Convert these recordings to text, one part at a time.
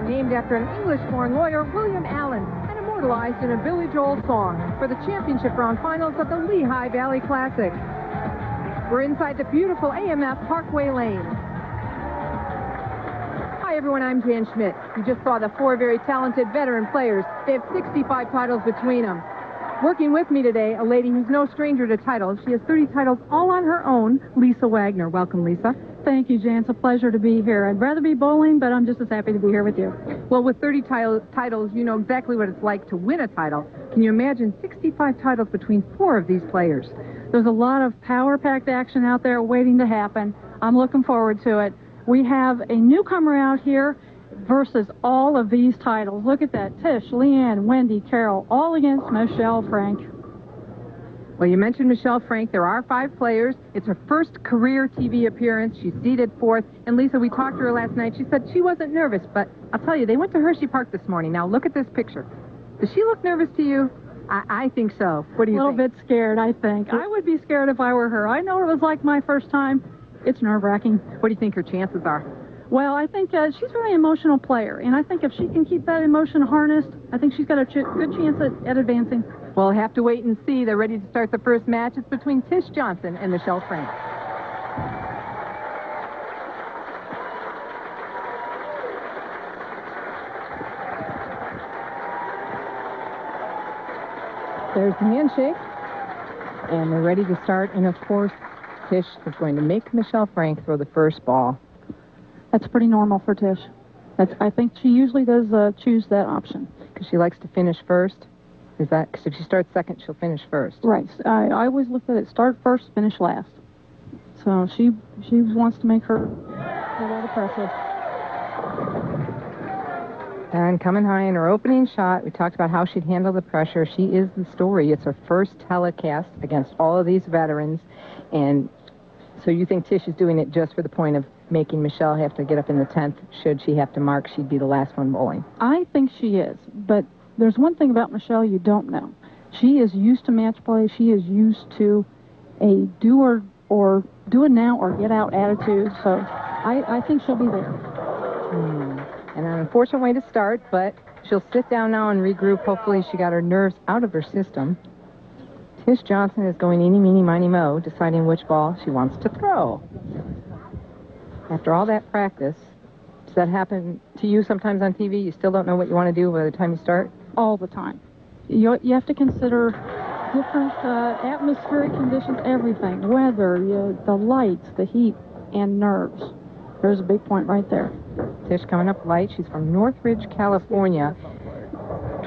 Lehigh, named after an English-born lawyer, William Allen, and immortalized in a Billy Joel song for the championship round finals of the Lehigh Valley Classic. We're inside the beautiful AMF Parkway Lane. Hi everyone, I'm Jan Schmidt. You just saw the four very talented veteran players. They have 65 titles between them. Working with me today, a lady who's no stranger to titles. She has 30 titles all on her own, Lisa Wagner. Welcome, Lisa. Thank you, Jan. It's a pleasure to be here. I'd rather be bowling, but I'm just as happy to be here with you. Well, with 30 titles, you know exactly what it's like to win a title. Can you imagine 65 titles between four of these players? There's a lot of power-packed action out there waiting to happen. I'm looking forward to it. We have a newcomer out here versus all of these titles. Look at that. Tish, Leanne, Wendy, Carol, all against Michelle Frank. Well, you mentioned Michelle Frank. There are 5 players. It's her first career TV appearance. She's seeded 4th. And Lisa, we talked to her last night. She said she wasn't nervous, but I'll tell you, they went to Hershey Park this morning. Now, look at this picture. Does she look nervous to you? I think so. What do you think? A little bit scared, I think. I would be scared if I were her. I know what it was like my first time. It's nerve-wracking. What do you think her chances are? Well, I think she's a very emotional player, and I think if she can keep that emotion harnessed, I think she's got a good chance at advancing. We'll have to wait and see. They're ready to start the first match. It's between Tish Johnson and Michelle Frank. There's the handshake, and they're ready to start, and of course, Tish is going to make Michelle Frank throw the first ball. That's pretty normal for Tish. I think she usually does choose that option. Because she likes to finish first? Is that, because if she starts second, she'll finish first? Right. I always look at it, start first, finish last. So she wants to make her a lot of pressure. And coming high in her opening shot, we talked about how she'd handle the pressure. She is the story. It's her first telecast against all of these veterans. And so you think Tish is doing it just for the point of making Michelle have to get up in the 10th? Should she have to mark, she'd be the last one bowling. I think she is, but there's one thing about Michelle you don't know. She is used to match play. She is used to a do it now or get out attitude. So I think she'll be there. And an unfortunate way to start, but she'll sit down now and regroup. Hopefully she got her nerves out of her system. Tish Johnson is going eeny, meeny, miny, mo, deciding which ball she wants to throw. After all that practice, does that happen to you sometimes on TV? You still don't know what you want to do by the time you start? All the time. You have to consider different atmospheric conditions, everything. Weather, the lights, the heat, and nerves. There's a big point right there. Tish coming up light. She's from Northridge, California.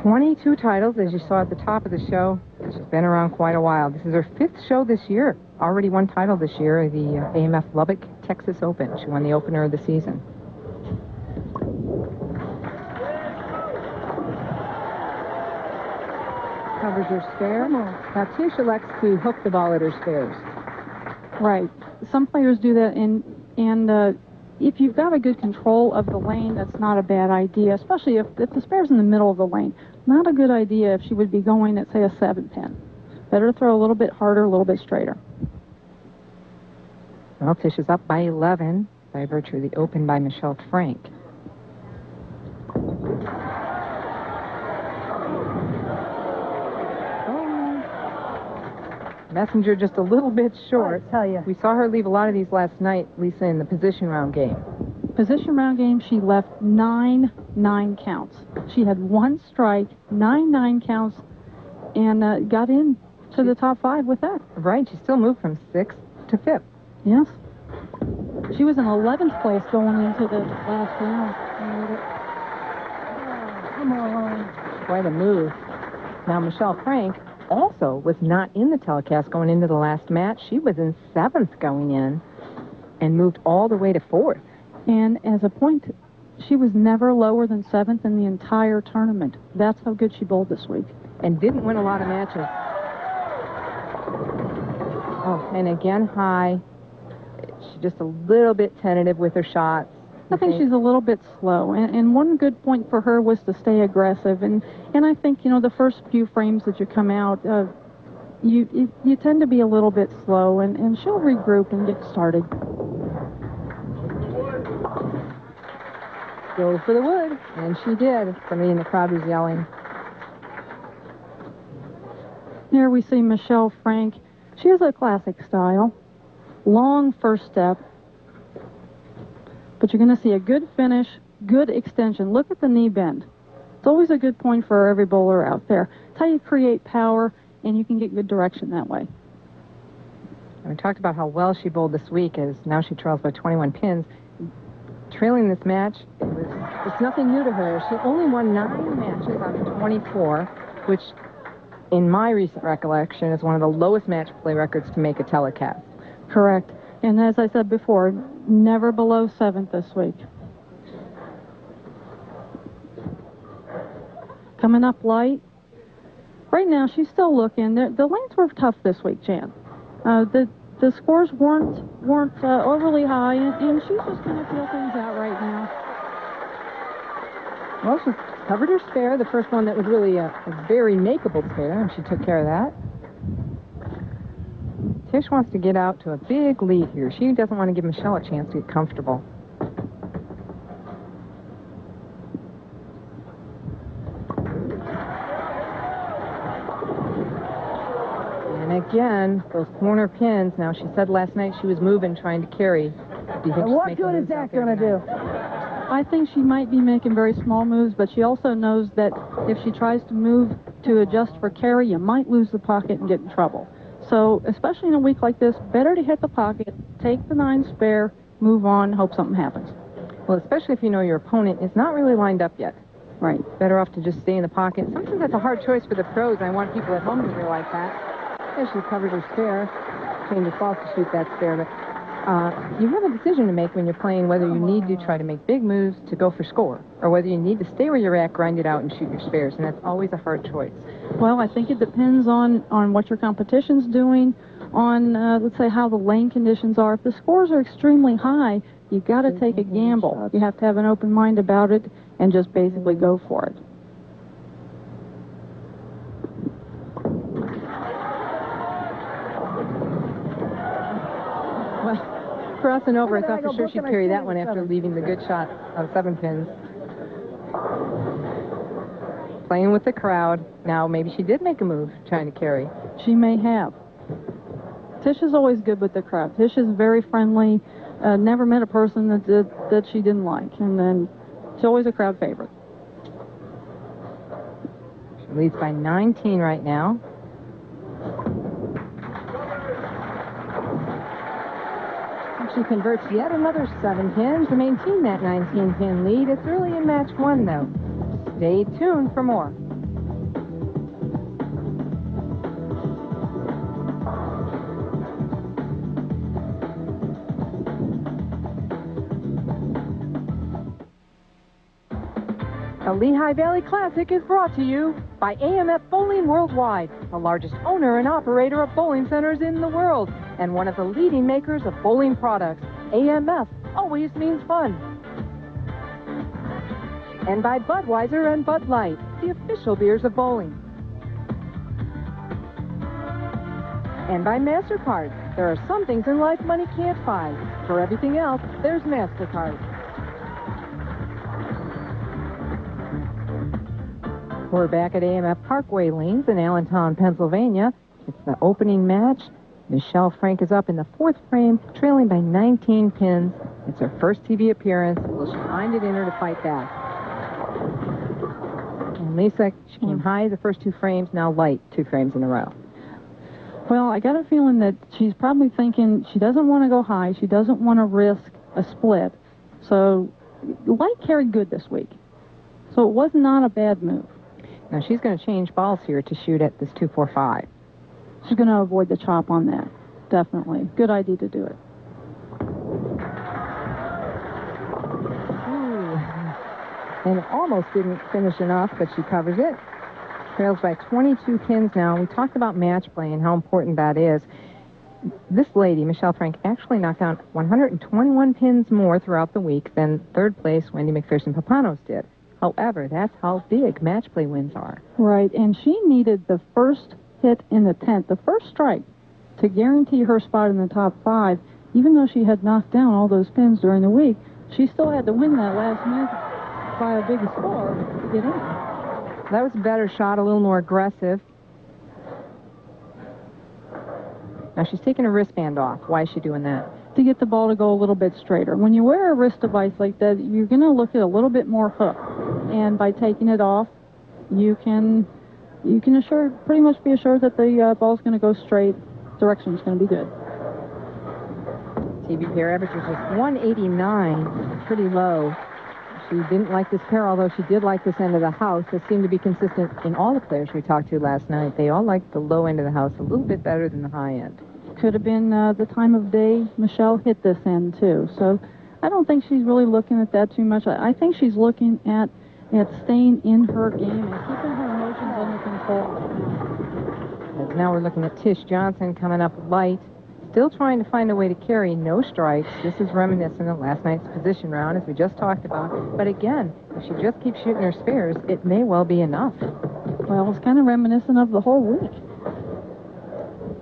22 titles, as you saw at the top of the show. She's been around quite a while. This is her 5th show this year. Already won title this year, the AMF Lubbock Texas Open. She won the opener of the season. Covers her spare. Now Tish elects to hook the ball at her spares. Right. Some players do that, and if you've got a good control of the lane, that's not a bad idea, especially if the spare's in the middle of the lane. Not a good idea if she would be going at, say, a 7-pin. Better to throw a little bit harder, a little bit straighter. Well, Tish is up by 11 by virtue of the open by Michelle Frank. Messenger just a little bit short. I tell you. We saw her leave a lot of these last night, Lisa, in the position round game. Position round game, she left 9 counts. She had 1 strike, 9 counts, and got in to the top 5 with that. Right. She still moved from 6th to 5th. Yes. She was in 11th place going into the last round. Oh, come on. Quite a move. Now, Michelle Frank also was not in the telecast going into the last match. She was in 7th going in and moved all the way to 4th. And as a point, she was never lower than 7th in the entire tournament. That's how good she bowled this week. And didn't win a lot of matches. Oh, and again high. She's just a little bit tentative with her shots. I think she's a little bit slow, and one good point for her was to stay aggressive, and I think, you know, the first few frames that you come out, you tend to be a little bit slow, and she'll regroup and get started. Go for the wood. And she did. Somebody in the crowd was yelling. Here we see Michelle Frank. She has a classic style. Long first step. But you're going to see a good finish, good extension. Look at the knee bend. It's always a good point for every bowler out there. It's how you create power, and you can get good direction that way. And we talked about how well she bowled this week, as now she trails by 21 pins. Trailing this match, it's nothing new to her. She only won 9 matches out of 24, which, in my recent recollection, is one of the lowest match play records to make a telecast. Correct. And as I said before, never below 7th this week. Coming up light. Right now, she's still looking. The lanes were tough this week, Jan. The scores weren't overly high, and she's just going to feel things out right now. Well, she covered her spare, the first one that was really a very makeable spare, and she took care of that. Tish wants to get out to a big lead here. She doesn't want to give Michelle a chance to get comfortable. And again, those corner pins. Now, she said last night she was moving, trying to carry. Do you think what good is that going to do? I think she might be making very small moves, but she also knows that if she tries to move to adjust for carry, you might lose the pocket and get in trouble. So, especially in a week like this, better to hit the pocket, take the 9 spare, move on, hope something happens. Well, especially if you know your opponent is not really lined up yet. Right. Better off to just stay in the pocket. Sometimes that's a hard choice for the pros. I want people at home to realize that. As she covered her spare, changed her fault to shoot that spare, but you have a decision to make when you're playing whether you need to try to make big moves to go for score, or whether you need to stay where you're at, grind it out, and shoot your spares, and that's always a hard choice. Well, I think it depends on what your competition's doing, on, let's say, how the lane conditions are. If the scores are extremely high, you've got to take a gamble. You have to have an open mind about it and just basically go for it. Crossing over, I thought for sure she'd carry that one after leaving the good shot on 7 pins. Playing with the crowd. Now, maybe she did make a move trying to carry. She may have. Tish is always good with the crowd. Tish is very friendly. Never met a person that she didn't like. And then she's always a crowd favorite. She leads by 19 right now. She converts yet another 7 pins to maintain that 19-pin lead. It's early in match 1, though. Stay tuned for more. The Lehigh Valley Classic is brought to you by AMF Bowling Worldwide, the largest owner and operator of bowling centers in the world, and one of the leading makers of bowling products. AMF always means fun. And by Budweiser and Bud Light, the official beers of bowling. And by MasterCard. There are some things in life money can't buy. For everything else, there's MasterCard. We're back at AMF Parkway Lanes in Allentown, Pennsylvania. It's the opening match. Michelle Frank is up in the 4th frame, trailing by 19 pins. It's her first TV appearance. Will she find it in her to fight back? And Lisa, she came high the first 2 frames, now light 2 frames in a row. Well, I got a feeling that she's probably thinking she doesn't want to go high. She doesn't want to risk a split. So light carried good this week. So it was not a bad move. Now she's going to change balls here to shoot at this 2-4-5. She's going to avoid the chop on that. Definitely. Good idea to do it. Ooh. And it almost didn't finish enough, but she covers it. Trails by 22 pins now. We talked about match play and how important that is. This lady, Michelle Frank, actually knocked out 121 pins more throughout the week than 3rd place Wendy McPherson-Papanos did. However, that's how big match play wins are. Right, and she needed the first hit in the 10th, the first strike, to guarantee her spot in the top 5. Even though she had knocked down all those pins during the week, she still had to win that last match. by a big score to get in. That was a better shot, a little more aggressive. Now she's taking her wristband off. Why is she doing that? To get the ball to go a little bit straighter. When you wear a wrist device like that, you're going to look at a little bit more hook. And by taking it off, you can pretty much be assured that the ball's going to go straight. Direction's going to be good. TV pair average was just 189, pretty low. She didn't like this pair, although she did like this end of the house. It seemed to be consistent in all the players we talked to last night. They all liked the low end of the house a little bit better than the high end. Could have been the time of day Michelle hit this end, too. So I don't think she's really looking at that too much. I think she's looking at staying in her game and keeping her emotions under control. As now we're looking at Tish Johnson coming up light. Still trying to find a way to carry, no strikes. This is reminiscent of last night's position round, as we just talked about. But again, if she just keeps shooting her spares, it may well be enough. Well, it's kind of reminiscent of the whole week.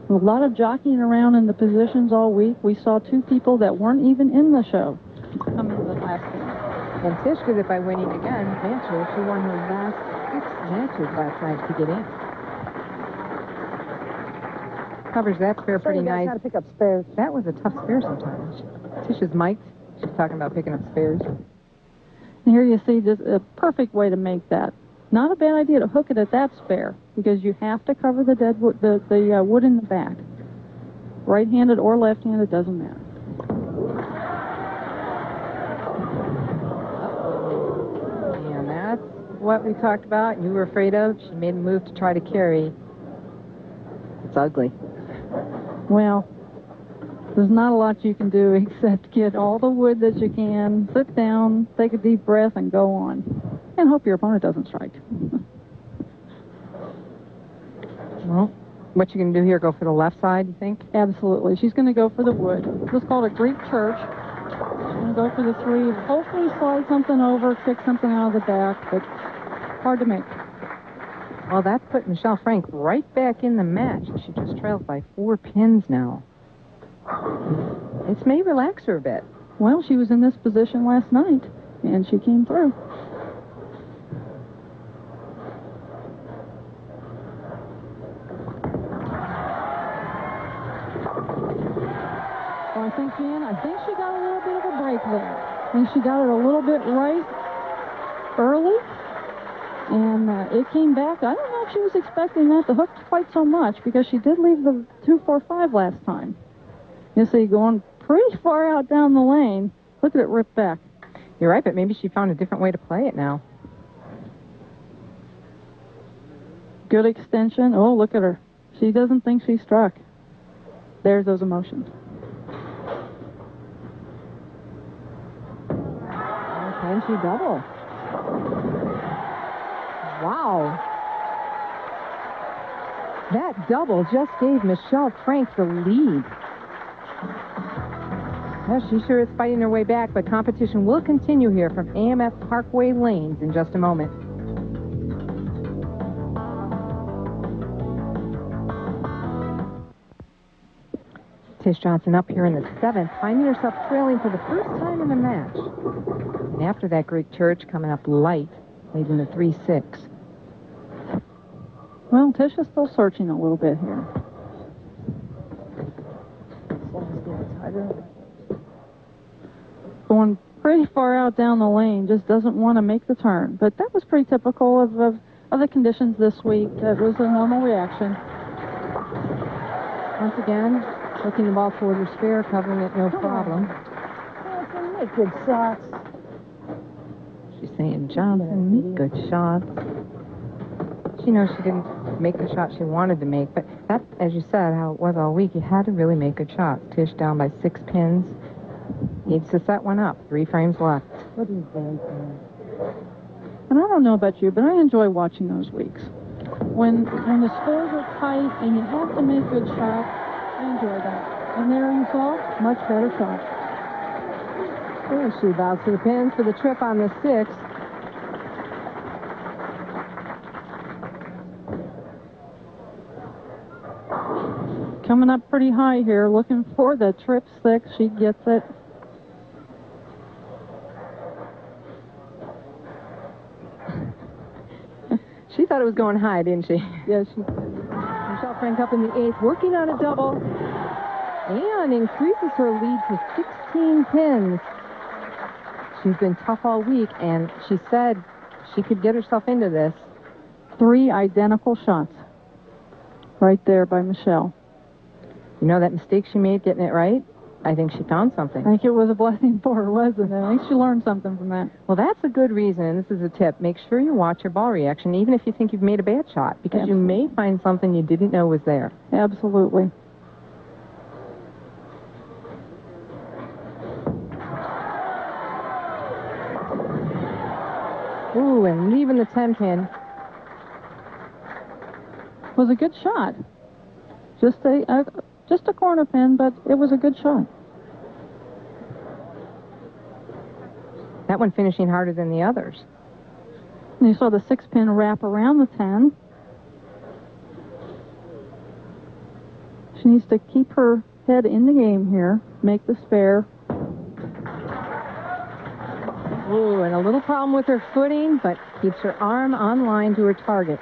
A lot of jockeying around in the positions all week. We saw two people that weren't even in the show come into the last game. And Tish did it by winning again. Eventually, she won her last 6 matches last night to get in. Covers that spare pretty nice. Got to pick up spares. That was a tough spare sometimes. Tish is mic'd. She's talking about picking up spares. And here you see just a perfect way to make that. Not a bad idea to hook it at that spare, because you have to cover the dead wood, the wood in the back. Right-handed or left-handed, doesn't matter. And that's what we talked about. You were afraid of. She made a move to try to carry. It's ugly. Well, there's not a lot you can do except get all the wood that you can, sit down, take a deep breath, and go on. And hope your opponent doesn't strike. Well, what you going to do here, go for the left side, you think? Absolutely. She's going to go for the wood. This is called a Greek church. She's going to go for the 3. Hopefully slide something over, kick something out of the back, but hard to make. Well, that put Michelle Frank right back in the match. She just trails by 4 pins now. This may relax her a bit. Well, she was in this position last night, and she came through. Well, I think she got a little bit of a break there. I think she got it a little bit right early. And it came back. I don't know if she was expecting that to hook quite so much, because she did leave the 2-4-5 last time. You see, going pretty far out down the lane. Look at it rip back. You're right, but maybe she found a different way to play it now. Good extension. Oh, look at her. She doesn't think she struck. There's those emotions. Can she double? Wow. That double just gave Michelle Frank the lead. Well, she sure is fighting her way back, but competition will continue here from AMF Parkway Lanes in just a moment. Tish Johnson up here in the 7th, finding herself trailing for the first time in the match. And after that, Greek church coming up light, leading the 3-6. Well, Tish is still searching a little bit here. Going pretty far out down the lane, just doesn't want to make the turn. But that was pretty typical of the conditions this week. That was a normal reaction. Once again, looking the ball toward her spare, covering it no problem. Make good shots. She's saying, Johnson, make good shots. She knows she didn't make the shot she wanted to make, but that, as you said, how it was all week, you had to really make good shots. Tish down by 6 pins. Needs to set one up. 3 frames left. What do you think? And I don't know about you, but I enjoy watching those weeks. When the scores are tight and you have to make good shots, I enjoy that. And there you saw, much better shots. There she bows to the pins for the trip on the 6th. Coming up pretty high here, looking for the trip 6. She gets it. thought it was going high, didn't she? Yes, she did. Michelle Frank up in the 8th, working on a double, and increases her lead to 16 pins. She's been tough all week, and she said she could get herself into this. 3 identical shots right there by Michelle. You know that mistake she made getting it right? I think she found something. I think it was a blessing for her, wasn't it? I think she learned something from that. Well, that's a good reason, and this is a tip. Make sure you watch your ball reaction, even if you think you've made a bad shot, because you may find something you didn't know was there. Absolutely. Ooh, and leaving the 10 pin. Was a good shot. Just a corner pin, but it was a good shot. That one finishing harder than the others. And you saw the 6 pin wrap around the 10. She needs to keep her head in the game here, make the spare. Ooh, and a little problem with her footing, but keeps her arm on line to her target.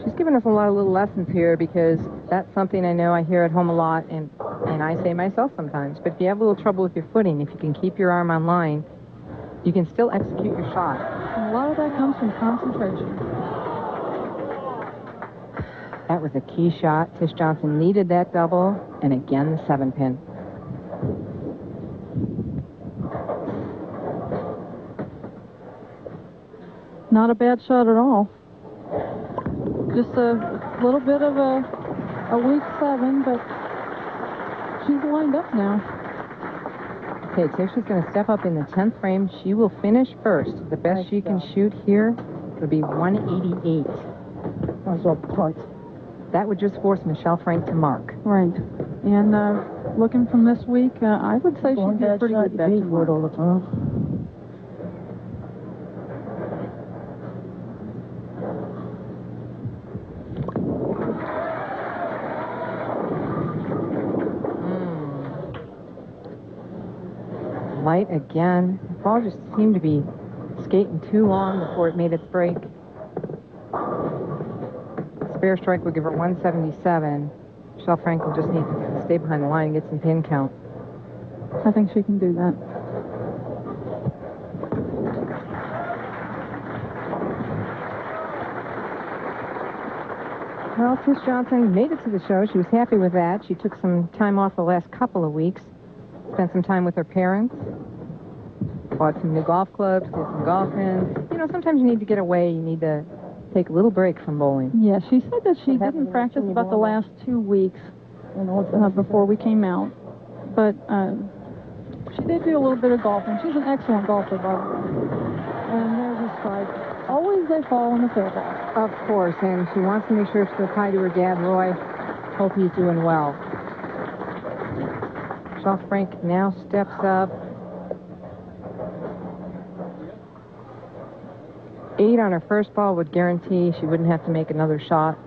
She's given us a lot of little lessons here, because that's something I know I hear at home a lot, and I say myself sometimes. But if you have a little trouble with your footing, if you can keep your arm on line, you can still execute your shot. And a lot of that comes from concentration. That was a key shot. Tish Johnson needed that double, and again the 7 pin. Not a bad shot at all. Just a little bit of a weak 7, but she's lined up now. Okay, Tish is going to step up in the 10th frame. She will finish first. The best she can shoot here would be 188. That's a punt. That would just force Michelle Frank to mark. Right. And looking from this week, I would say she'd be a pretty good bet tomorrow. All the time. Light again. The ball just seemed to be skating too long before it made its break. Spare strike would give her 177. Michelle Frank will just need to stay behind the line and get some pin count. I think she can do that. Well, Tish Johnson made it to the show. She was happy with that. She took some time off the last couple of weeks. Spent some time with her parents. Bought some new golf clubs, did some golfing. You know, sometimes you need to get away. You need to take a little break from bowling. Yeah, she said that she didn't practice about the last 2 weeks before we came out. But she did do a little bit of golfing. She's an excellent golfer, by the way. And there's a strike. Always they fall in the fair ball. Of course, and she wants to make sure she'll hi to her dad, Roy. Hope he's doing well. Michelle Frank now steps up. 8 on her first ball would guarantee she wouldn't have to make another shot.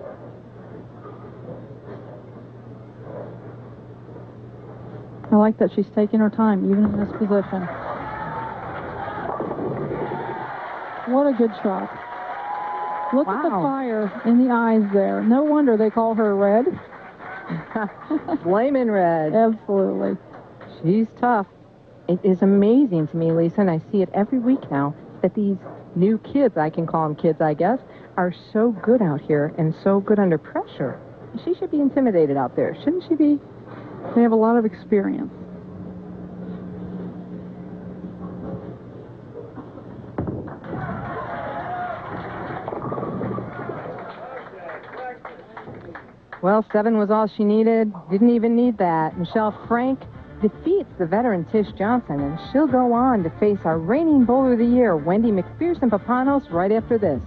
I like that she's taking her time, even in this position. What a good shot. Look at the fire in the eyes there. No wonder they call her Red. Flamin' Red. Absolutely. She's tough. It is amazing to me, Lisa, and I see it every week now, that these new kids, I can call them kids, I guess, are so good out here and so good under pressure. She should be intimidated out there, shouldn't she be? They have a lot of experience. Well, 7 was all she needed. Didn't even need that. Michelle Frank defeats the veteran Tish Johnson, and she'll go on to face our reigning bowler of the year, Wendy McPherson-Papanos, right after this.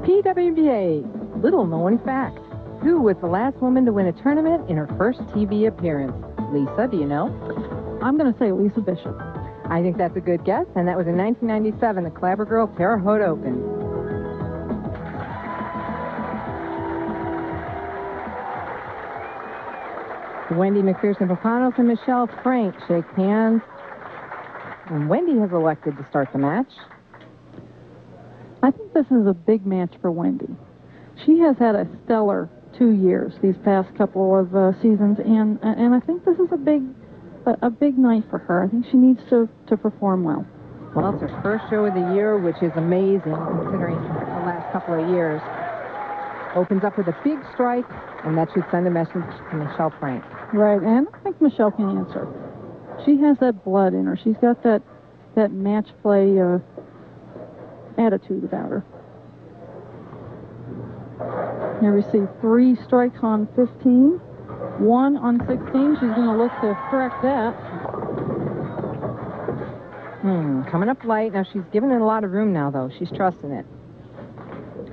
PWBA, little known fact. Who was the last woman to win a tournament in her first TV appearance? Lisa, do you know? I'm going to say Lisa Bishop. I think that's a good guess, and that was in 1997, the Clabber Girl Terre Haute Open. Wendy McPherson-Papanos and Michelle Frank shake hands. And Wendy has elected to start the match. I think this is a big match for Wendy. She has had a stellar 2 years these past couple of seasons, and I think this is a big night for her. I think she needs to perform well. Well, it's her first show of the year, which is amazing considering the last couple of years. Opens up with a big strike, and that should send a message to Michelle Frank. Right, and I think Michelle can answer. She has that blood in her. She's got that match play attitude about her. They received 3 strikes on 15, 1 on 16. She's going to look to correct that. Coming up light. Now, she's given it a lot of room now, though. She's trusting it.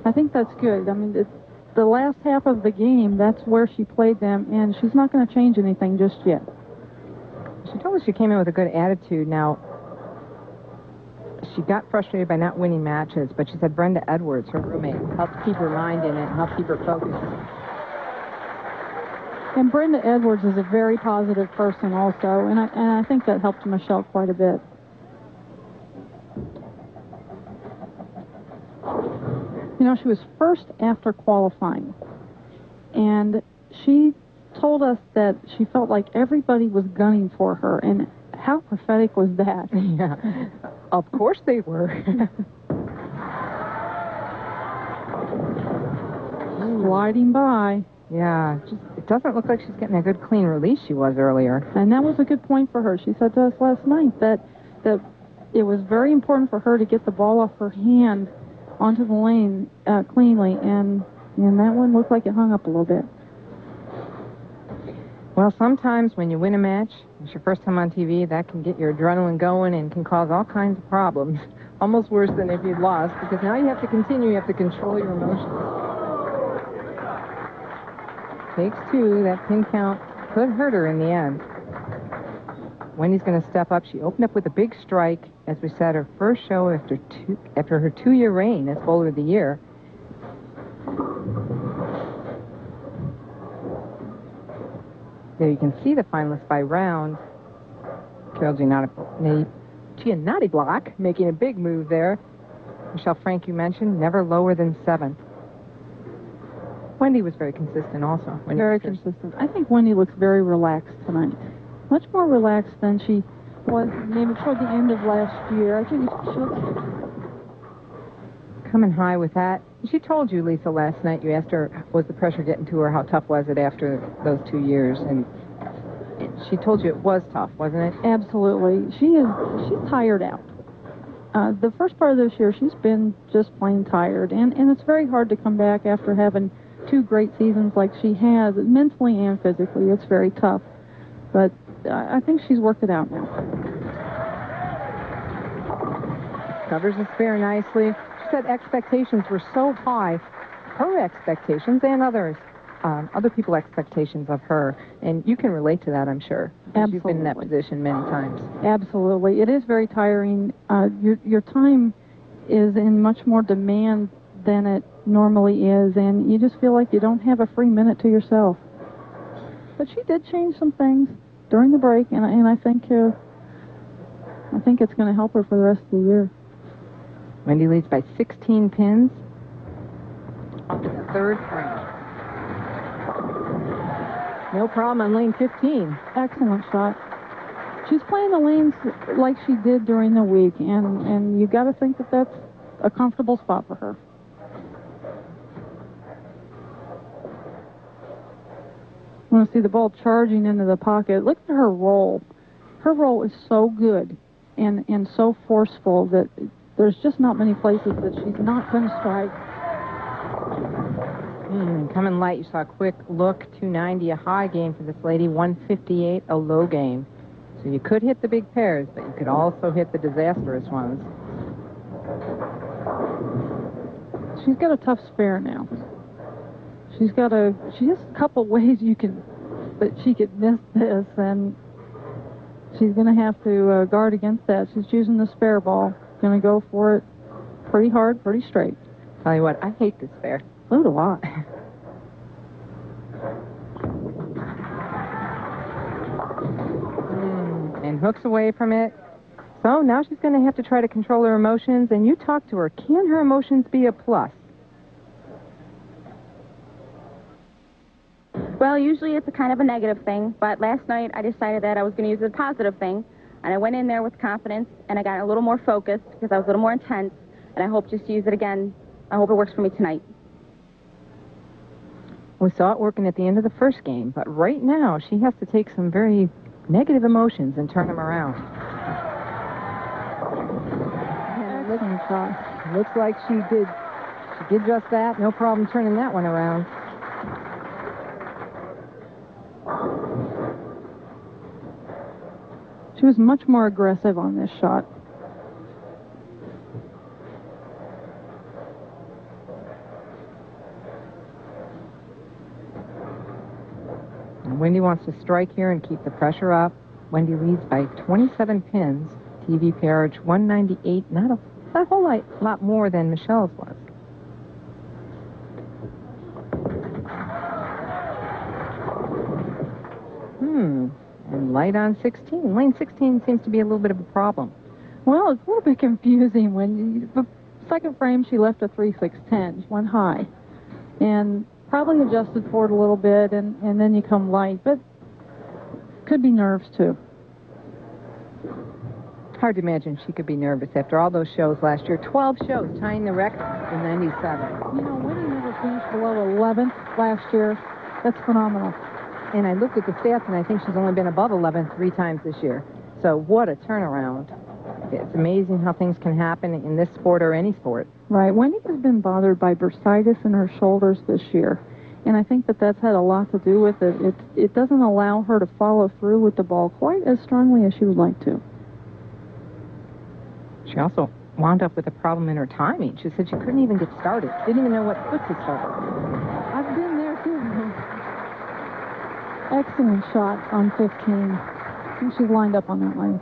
I think that's good. I mean, the last half of the game, that's where she played them, and she's not going to change anything just yet. She told us she came in with a good attitude. Now, she got frustrated by not winning matches, but she said Brenda Edwards, her roommate, helped keep her mind in it and helped keep her focused. And Brenda Edwards is a very positive person also, and I think that helped Michelle quite a bit. You know, she was first after qualifying, and she told us that she felt like everybody was gunning for her, and how prophetic was that? Yeah, of course they were. Sliding by. Yeah, it doesn't look like she's getting a good clean release she was earlier. And that was a good point for her. She said to us last night that it was very important for her to get the ball off her hand onto the lane cleanly, and that one looked like it hung up a little bit. Well, sometimes when you win a match, it's your first time on TV, that can get your adrenaline going and can cause all kinds of problems. Almost worse than if you'd lost, because now you have to continue, you have to control your emotions. Takes 2, that pin count could hurt her in the end. Wendy's going to step up. She opened up with a big strike, as we said, her first show after her 2-year reign as Bowler of the Year. There you can see the finalists by round. Carol Giannotti block, making a big move there. Michelle Frank, you mentioned, never lower than 7th. Wendy was very consistent also. Very consistent. I think Wendy looks very relaxed tonight. Much more relaxed than she was maybe toward the end of last year. I think she looks coming high with that. She told you, Lisa, last night, you asked her, was the pressure getting to her? How tough was it after those 2 years? And she told you it was tough, wasn't it? Absolutely. She's tired out. The first part of this year, she's been just plain tired. And it's very hard to come back after having 2 great seasons like she has, mentally and physically. It's very tough. But I think she's worked it out now. Covers the spare nicely. She said expectations were so high, her expectations and other people's expectations of her. And you can relate to that, I'm sure. Absolutely. You've been in that position many times. Absolutely. It is very tiring. Your time is in much more demand than it normally is, and you just feel like you don't have a free minute to yourself. But she did change some things during the break, and I think it's going to help her for the rest of the year. Wendy leads by 16 pins. Up to the 3rd frame. No problem on lane 15. Excellent shot. She's playing the lanes like she did during the week, and you got to think that that's a comfortable spot for her. I want to see the ball charging into the pocket. Look at her roll. Her roll is so good and so forceful that there's just not many places that she's not going to strike. Coming light, you saw a quick look. 290, a high game for this lady. 158, a low game. So you could hit the big pairs, but you could also hit the disastrous ones. She's got a tough spare now. She has a couple ways that she could miss this, and she's going to have to guard against that. She's choosing the spare ball. Going to go for it pretty hard, pretty straight. Tell you what, I hate this spare. So do I. hooks away from it. So now she's going to have to try to control her emotions, and you talk to her. Can her emotions be a plus? Well, usually it's a kind of a negative thing, but last night I decided that I was going to use it as a positive thing, and I went in there with confidence, and I got a little more focused because I was a little more intense, and I hope just to use it again. I hope it works for me tonight. We saw it working at the end of the first game, but right now she has to take some very negative emotions and turn them around. Excellent shot. Looks like she did just that. No problem turning that one around. She was much more aggressive on this shot. Wendy wants to strike here and keep the pressure up. Wendy leads by 27 pins. TV pairage 198, not a whole lot more than Michelle's was. And light on 16. Lane 16 seems to be a little bit of a problem. Well, it's a little bit confusing. The second frame, she left a 3-6-10. She went high. And probably adjusted for it a little bit, and then you come light. But could be nerves, too. Hard to imagine she could be nervous after all those shows last year. 12 shows, tying the record in 97. You know, Winnie never finished below 11th last year. That's phenomenal. And I looked at the stats, and I think she's only been above 11 3 times this year. So what a turnaround. It's amazing how things can happen in this sport or any sport. Right. Wendy has been bothered by bursitis in her shoulders this year. And I think that that's had a lot to do with it. It doesn't allow her to follow through with the ball quite as strongly as she would like to. She also wound up with a problem in her timing. She said she couldn't even get started. Didn't even know what foot to start with. I've been there, too. Excellent shot on 15. I think she's lined up on that lane.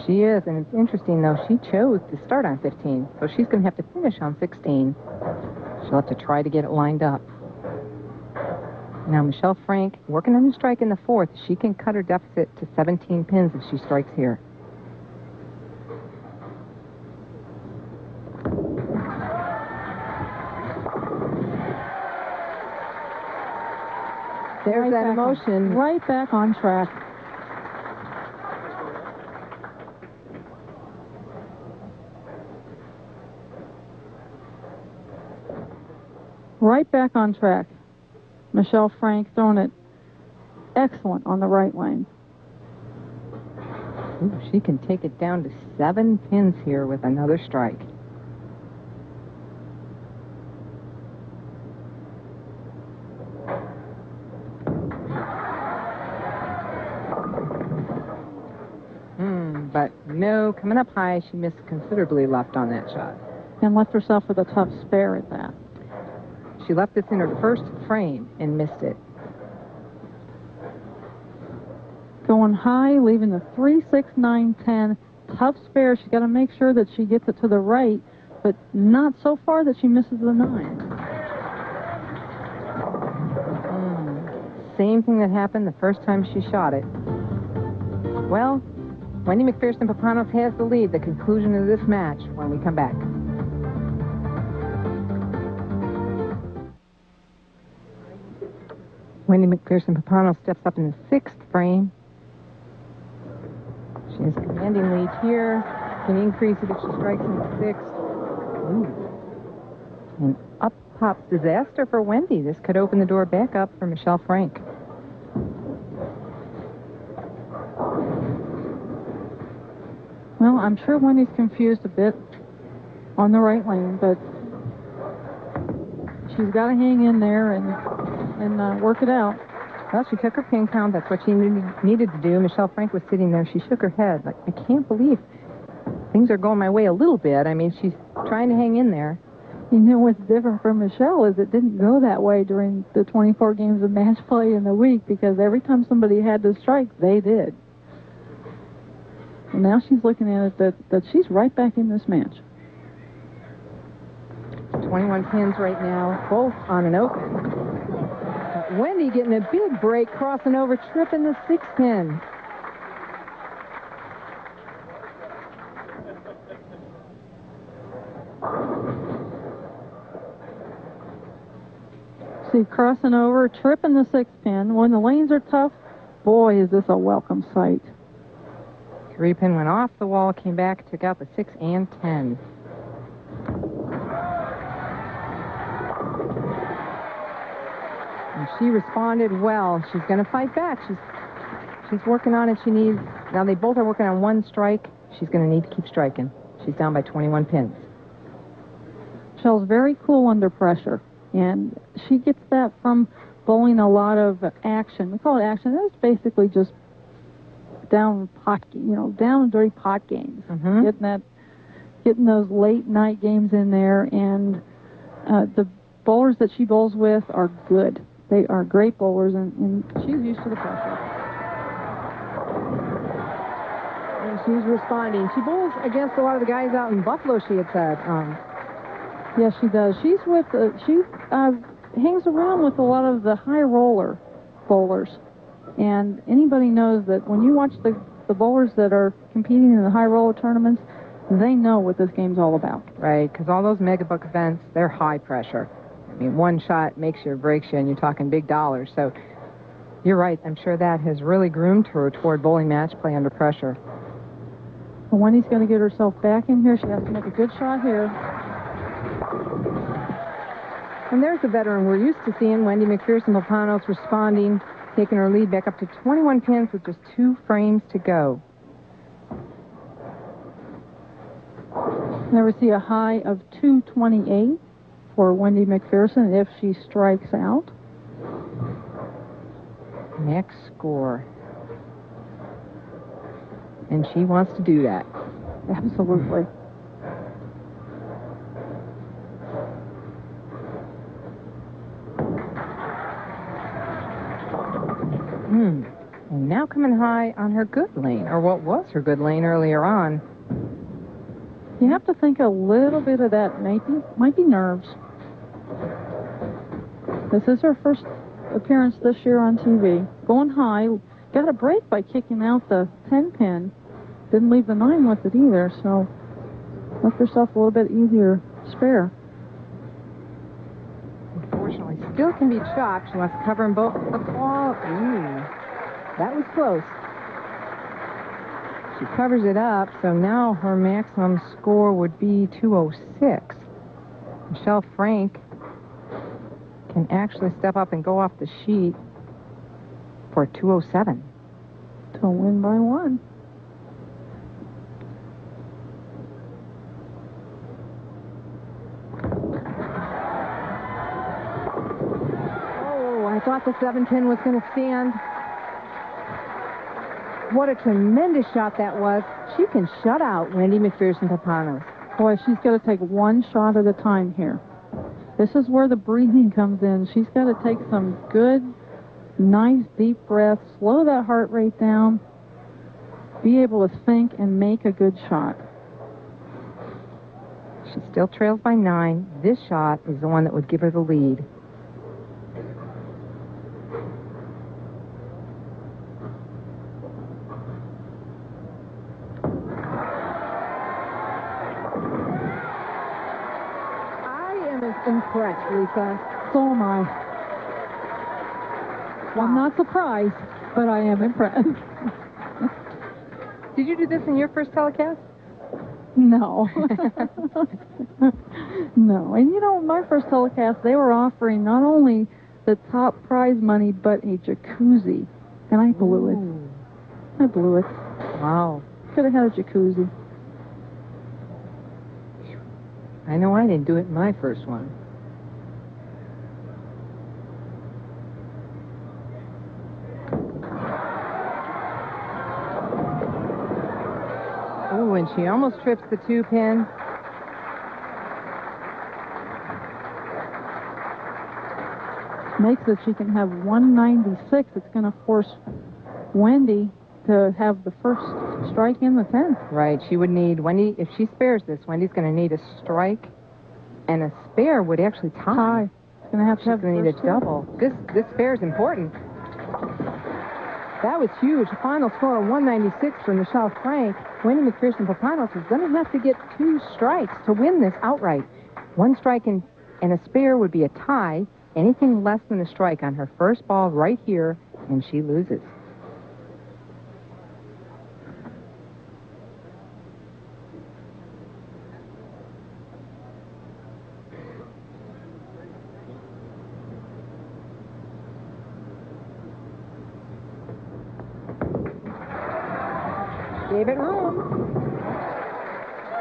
She is, and it's interesting, though. She chose to start on 15, so she's going to have to finish on 16. She'll have to try to get it lined up. Now, Michelle Frank, working on the strike in the fourth, she can cut her deficit to 17 pins if she strikes here. There's that emotion. Right back on track. Right back on track. Michelle Frank throwing it excellent on the right lane. Ooh, she can take it down to 7 pins here with another strike. But no, coming up high, she missed considerably left on that shot. And left herself with a tough spare at that. She left this in her first frame and missed it. Going high, leaving the 3, 6, 9, 10. Tough spare. She's got to make sure that she gets it to the right, but not so far that she misses the 9. Same thing that happened the first time she shot it. Well, Wendy McPherson-Papanos has the lead. The conclusion of this match when we come back. Wendy McPherson-Papanos steps up in the 6th frame. She has a commanding lead here. Can increase it if she strikes in the 6th. Ooh. And up pops disaster for Wendy. This could open the door back up for Michelle Frank. Well, I'm sure Wendy's confused a bit on the right lane, but she's got to hang in there and work it out. Well, she took her pin count. That's what she needed to do. Michelle Frank was sitting there. She shook her head. Like, I can't believe things are going my way a little bit. I mean, she's trying to hang in there. You know what's different from Michelle is it didn't go that way during the 24 games of match play in the week, because every time somebody had to strike, they did. And now she's looking at it that she's right back in this match. 21 pins right now, both on an open. Wendy getting a big break, crossing over, tripping the 6 pin. See, crossing over, tripping the 6-pin. When the lanes are tough, boy, is this a welcome sight. 3-pin went off the wall, came back, took out the 6 and 10. And she responded well. She's going to fight back. She's working on it. She needs, now they both are working on one strike. She's going to need to keep striking. She's down by 21 pins. Michelle's very cool under pressure, and she gets that from bowling a lot of action. We call it action. It's basically just down and dirty pot games. Getting those late night games in there, and the bowlers that she bowls with are good. They are great bowlers, and she's used to the pressure. And she's responding. She bowls against a lot of the guys out in Buffalo, she had said. Yes, she does. She's with, she hangs around with a lot of the high roller bowlers. And anybody knows that when you watch the bowlers that are competing in the high roller tournaments, they know what this game's all about. Right, because all those megabook events, they're high pressure. I mean, one shot makes you or breaks you, and you're talking big dollars. So you're right. I'm sure that has really groomed her toward bowling match play under pressure. But Wendy's going to get herself back in here. She has to make a good shot here. And there's a veteran we're used to seeing, Wendy McPherson-Papanos, responding, taking her lead back up to 21 pins with just 2 frames to go. There we see a high of 228 for Wendy McPherson if she strikes out. Next score. And she wants to do that. Absolutely. And now coming high on her good lane, or what was her good lane earlier on. You have to think a little bit of that might be nerves. This is her first appearance this year on TV. Going high, got a break by kicking out the 10-pin. Didn't leave the 9 with it either, so left herself a little bit easier spare. Unfortunately, still can be chopped. She wants to cover them both with the ball. That was close. She covers it up, so now her maximum score would be 206. Michelle Frank can actually step up and go off the sheet for 207. To win by 1. Oh, I thought the 7-pin was going to stand. What a tremendous shot that was. She can shut out Wendy McPherson-Papanos. Boy, she's got to take one shot at a time here. This is where the breathing comes in. She's got to take some good, nice, deep breaths, slow that heart rate down, be able to think and make a good shot. She still trails by 9. This shot is the one that would give her the lead. Impressed, Lisa. So am I. Wow. I'm not surprised, but I am impressed. Did you do this in your first telecast? No. No. And you know, my first telecast, they were offering not only the top prize money, but a jacuzzi. And I blew it. I blew it. Wow. Could have had a jacuzzi. I know I didn't do it in my first one. Oh, and she almost trips the 2-pin. Makes it she can have 196. It's going to force Wendy to have the first strike in the 10th. Right. She would need, Wendy, if she spares this, Wendy's going to need a strike, and a spare would actually tie. She's going to have She's going to need a double. This spare is important. That was huge. Final score of 196 for Michelle Frank. Wendy McPherson-Papanos is going to have to get 2 strikes to win this outright. 1 strike and a spare would be a tie, anything less than a strike on her first ball right here, and she loses. Gave it room.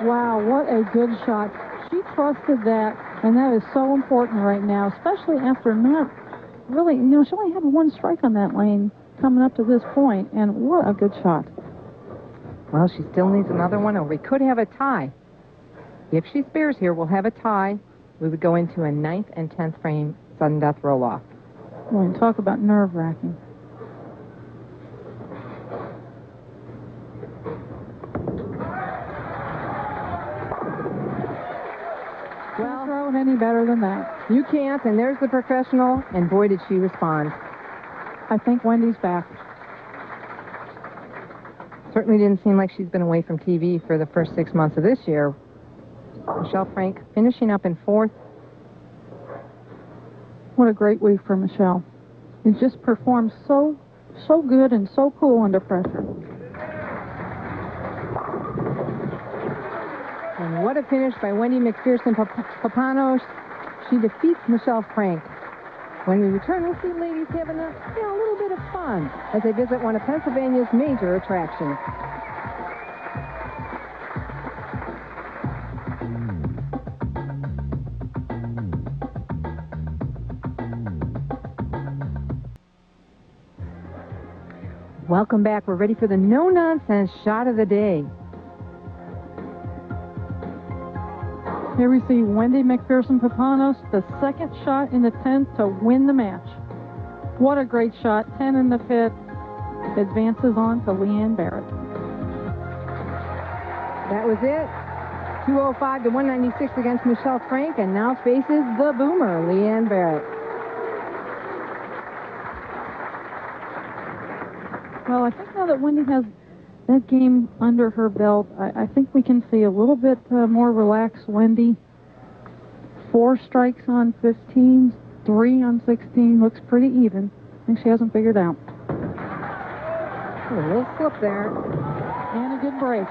Wow, what a good shot. She trusted that, and that is so important right now, especially after not really, she only had one strike on that lane coming up to this point, and what a good shot. Well, she still needs another one, or we could have a tie. If she spares here, we'll have a tie. We would go into a 9th and 10th frame sudden death roll-off. Boy, talk about nerve-wracking. Well, throw it any better than that. You can't, and there's the professional, and boy, did she respond. I think Wendy's back. Certainly didn't seem like she's been away from TV for the first 6 months of this year. Michelle Frank finishing up in 4th. What a great week for Michelle. She just performed so good and so cool under pressure. And what a finish by Wendy McPherson-Papanos. She defeats Michelle Frank. When we return, we'll see ladies having a little bit of fun as they visit one of Pennsylvania's major attractions. Welcome back. We're ready for the no-nonsense shot of the day. Here we see Wendy McPherson-Papanos, the second shot in the 10th to win the match. What a great shot. 10 in the 5th. Advances on to Leanne Barrett. That was it. 205 to 196 against Michelle Frank, and now faces the boomer, Leanne Barrett. Well, I think now that Wendy has that game under her belt, I think we can see a little bit more relaxed Wendy. 4 strikes on 15, 3 on 16. Looks pretty even. I think she hasn't figured out. A little slip there. And a good break.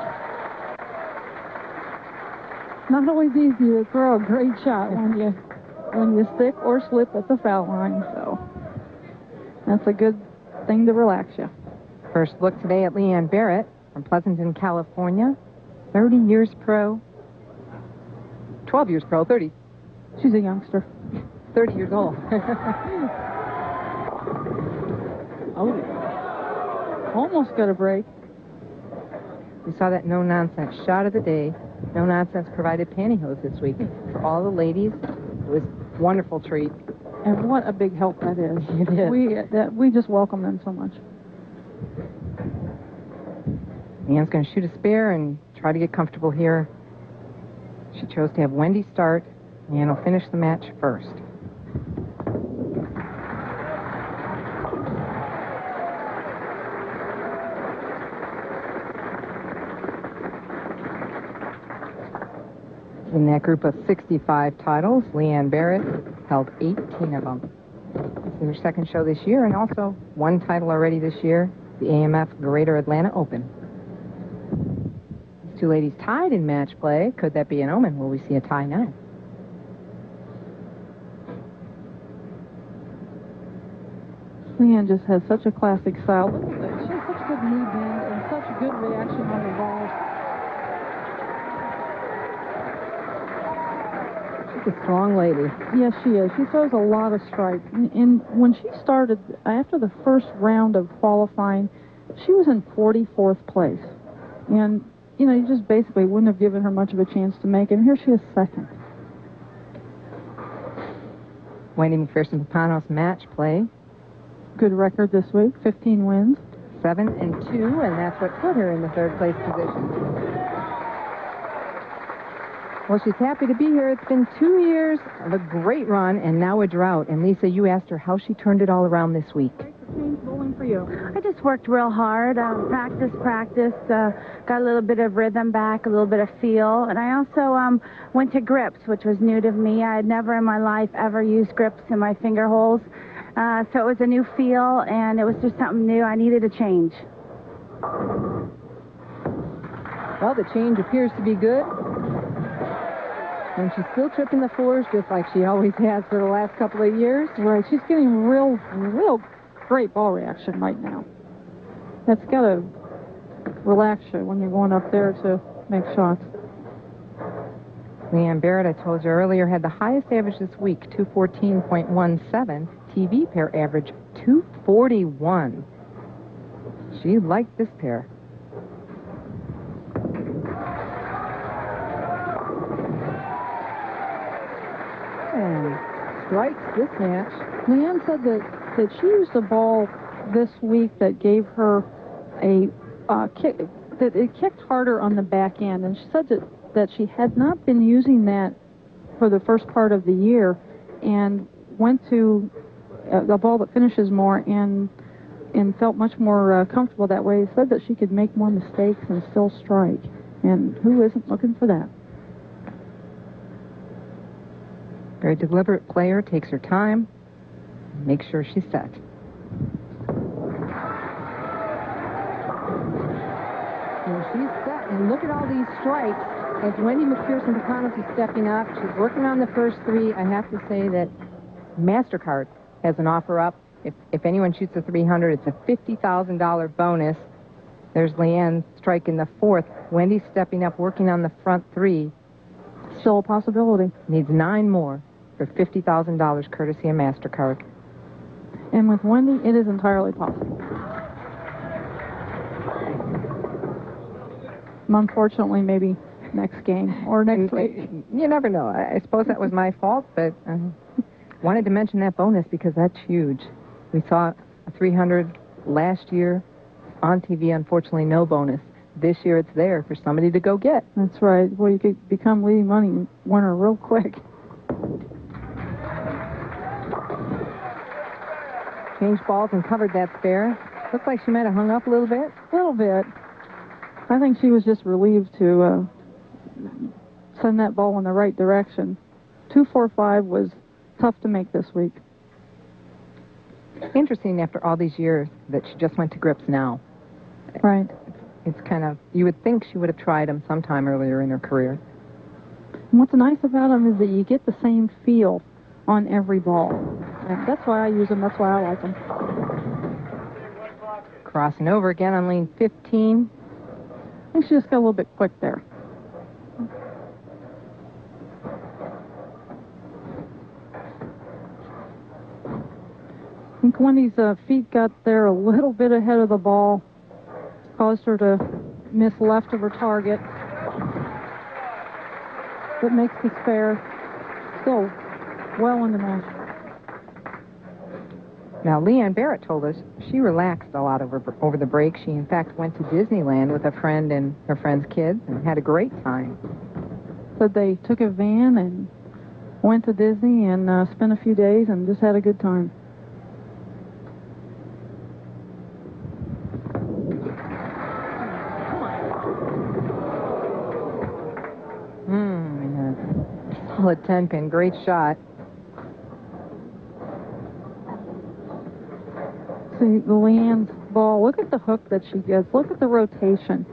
Not always easy to throw a great shot when you stick or slip at the foul line. So that's a good thing to relax you. First look today at Leanne Barrett from Pleasanton, California. 30 years pro. 12 years pro, 30. She's a youngster. 30 years old. Oh, almost got a break. We saw that no-nonsense shot of the day. No-nonsense provided pantyhose this week for all the ladies. It was a wonderful treat. And what a big help that is. It is. We just welcome them so much. Leanne's going to shoot a spare and try to get comfortable here. She chose to have Wendy start. Leanne will finish the match first. In that group of 65 titles, Leanne Barrett held 18 of them. This is her second show this year, and also one title already this year, the AMF Greater Atlanta Open. These two ladies tied in match play. Could that be an omen? Will we see a tie now? Leanne just has such a classic style. Look at that. She has such good knee bend and such good reaction on the ball. She's a strong lady. Yes, she is. She throws a lot of strikes. And when she started, after the first round of qualifying, she was in 44th place. And, you just basically wouldn't have given her much of a chance to make it. And here she is second. Wendy McPherson-Papanos match play. Good record this week, 15 wins. 7-2, and that's what put her in the third place position. Well, she's happy to be here. It's been 2 years of a great run and now a drought. And Lisa, you asked her how she turned it all around this week. change bowling for you? I just worked real hard, practice, got a little bit of rhythm back, a little bit of feel, and I also went to grips, which was new to me. I had never in my life ever used grips in my finger holes, so it was a new feel, and it was just something new. I needed a change. Well, the change appears to be good. And she's still tripping the fours just like she always has for the last couple of years. Right, she's getting real great ball reaction right now. That's got to relax you when you're going up there to make shots. Leanne Barrett, I told you earlier, had the highest average this week, 214.17. TV pair average, 241. She liked this pair. And strikes this match. Leanne said that she used a ball this week that gave her a kick, that it kicked harder on the back end, and she said that she had not been using that for the first part of the year, and went to a ball that finishes more and felt much more comfortable that way. Said that she could make more mistakes and still strike, and who isn't looking for that? Very deliberate player, takes her time, makes sure she's set. And she's set, and look at all these strikes. As Wendy McPherson-Pacanos is stepping up, she's working on the first three. I have to say that MasterCard has an offer up. If anyone shoots a 300, it's a $50,000 bonus. There's Leanne striking the fourth. Wendy's stepping up, working on the front three. Still a possibility. Needs 9 more for $50,000 courtesy of MasterCard. And with Wendy, it is entirely possible. Unfortunately, maybe next game or next week. You never know. I suppose that was my fault, but wanted to mention that bonus because that's huge. We saw a 300 last year on TV. Unfortunately, no bonus. This year it's there for somebody to go get. That's right. Well, you could become leading money winner real quick. Changed balls and covered that spare. Looked like she might have hung up a little bit. A little bit. I think she was just relieved to send that ball in the right direction. 245 was tough to make this week. Interesting after all these years that she just went to grips now. Right. It's kind of, you would think she would have tried them sometime earlier in her career. And what's nice about them is that you get the same feel on every ball. And that's why I use them. That's why I like them. Crossing over again on lane 15. I think she just got a little bit quick there. I think Wendy's feet got there a little bit ahead of the ball. Caused her to miss left of her target. That makes the spare still well in the match. Now, Leanne Barrett told us she relaxed a lot over the break. She, in fact, went to Disneyland with a friend and her friend's kids and had a great time. So they took a van and went to Disney and spent a few days and just had a good time. Solid 10-pin, great shot. See, the Leanne's ball, look at the hook that she gets. Look at the rotation.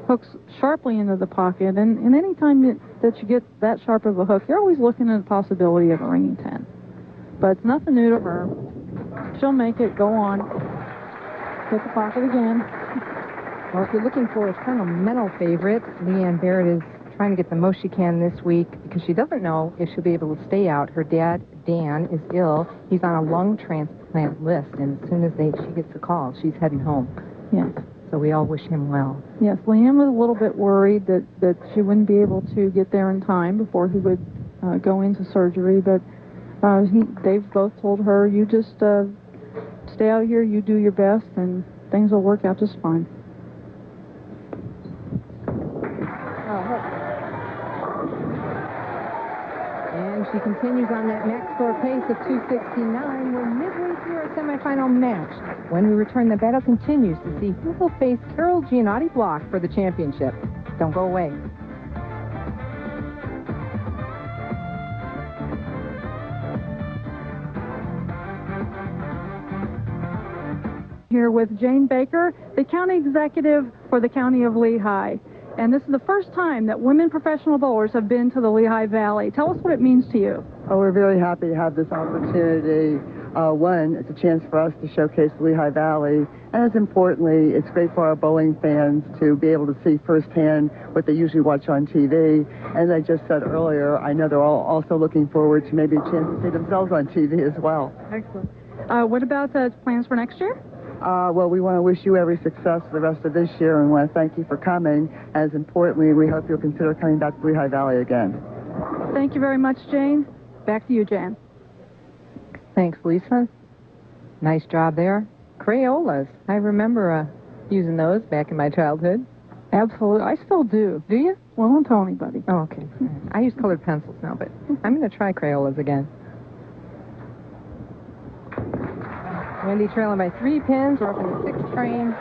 Hooks sharply into the pocket, and any time that you get that sharp of a hook, you're always looking at the possibility of a ringing 10. But it's nothing new to her. She'll make it, go on. Hit the pocket again. Well, if you're looking for a sentimental favorite, Leanne Barrett is trying to get the most she can this week because she doesn't know if she'll be able to stay out. Her dad, Dan, is ill. He's on a lung transplant list, and as soon as she gets the call, she's heading home. Yes. So we all wish him well. Yes, Leanne was a little bit worried that she wouldn't be able to get there in time before he would go into surgery, but they've both told her, you just stay out here, you do your best, and things will work out just fine. She continues on that max score pace of 269. We're midway through our semifinal match. When we return, the battle continues to see who will face Carol Giannotti Block for the championship. Don't go away. Here with Jane Baker, the county executive for the County of Lehigh. And this is the first time that women professional bowlers have been to the Lehigh Valley. Tell us what it means to you. Oh, we're very happy to have this opportunity. One, it's a chance for us to showcase the Lehigh Valley. And as importantly, it's great for our bowling fans to be able to see firsthand what they usually watch on TV. As I just said earlier, I know they're all also looking forward to maybe a chance to see themselves on TV as well. Excellent. What about the plans for next year? Well, we want to wish you every success for the rest of this year, and want to thank you for coming. As importantly, we hope you'll consider coming back to Lehigh Valley again. Thank you very much, Jane. Back to you, Jan. Thanks, Lisa. Nice job there. Crayolas. I remember using those back in my childhood. Absolutely. I still do. Do you? Well, don't tell anybody. Oh, okay. I use colored pencils now, but I'm going to try Crayolas again. Wendy trailing by 3 pins. We're up in the 6th frame.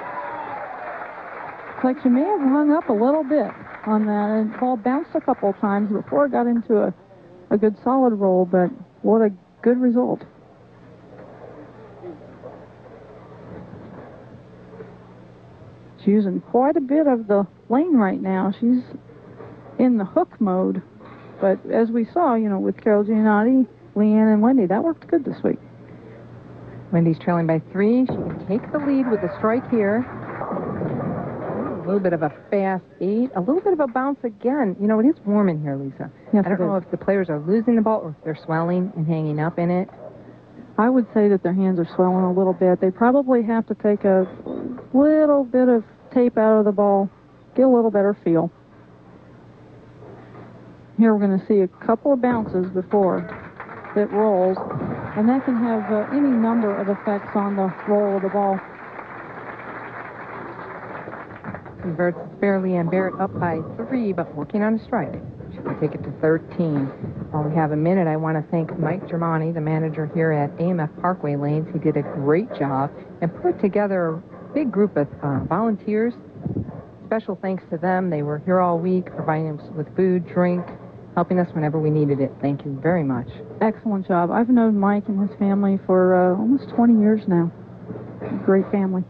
It's like she may have hung up a little bit on that, and the ball bounced a couple of times before it got into a good solid roll, but what a good result. She's using quite a bit of the lane right now. She's in the hook mode, but as we saw, with Carol Giannotti, Leanne, and Wendy, that worked good this week. Wendy's trailing by 3. She can take the lead with a strike here. A little bit of a fast 8. A little bit of a bounce again. It is warm in here, Lisa. Yes, I don't know if the players are losing the ball or if they're swelling and hanging up in it. I would say that their hands are swelling a little bit. They probably have to take a little bit of tape out of the ball, get a little better feel. Here we're going to see a couple of bounces before it rolls, and that can have any number of effects on the roll of the ball. Converts Fairly and Barrett up by 3, but working on a strike. She can take it to 13. While we have a minute, I want to thank Mike Germani, the manager here at AMF Parkway Lanes. He did a great job and put together a big group of volunteers. Special thanks to them. They were here all week, providing us with food, drink, helping us whenever we needed it. Thank you very much. Excellent job. I've known Mike and his family for almost 20 years now. Great family.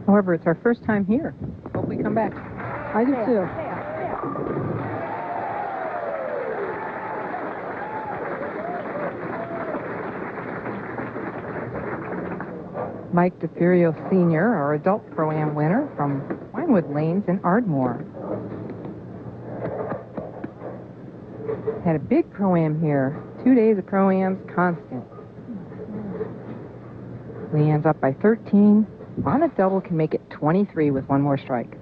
However, it's our first time here. Hope we come back. I do too. Mike DeFurio Sr., our adult Pro-Am winner from Winewood Lanes in Ardmore. Had a big Pro-Am here. 2 days of Pro-Ams constant. Leanne's up by 13. On a double can make it 23 with one more strike.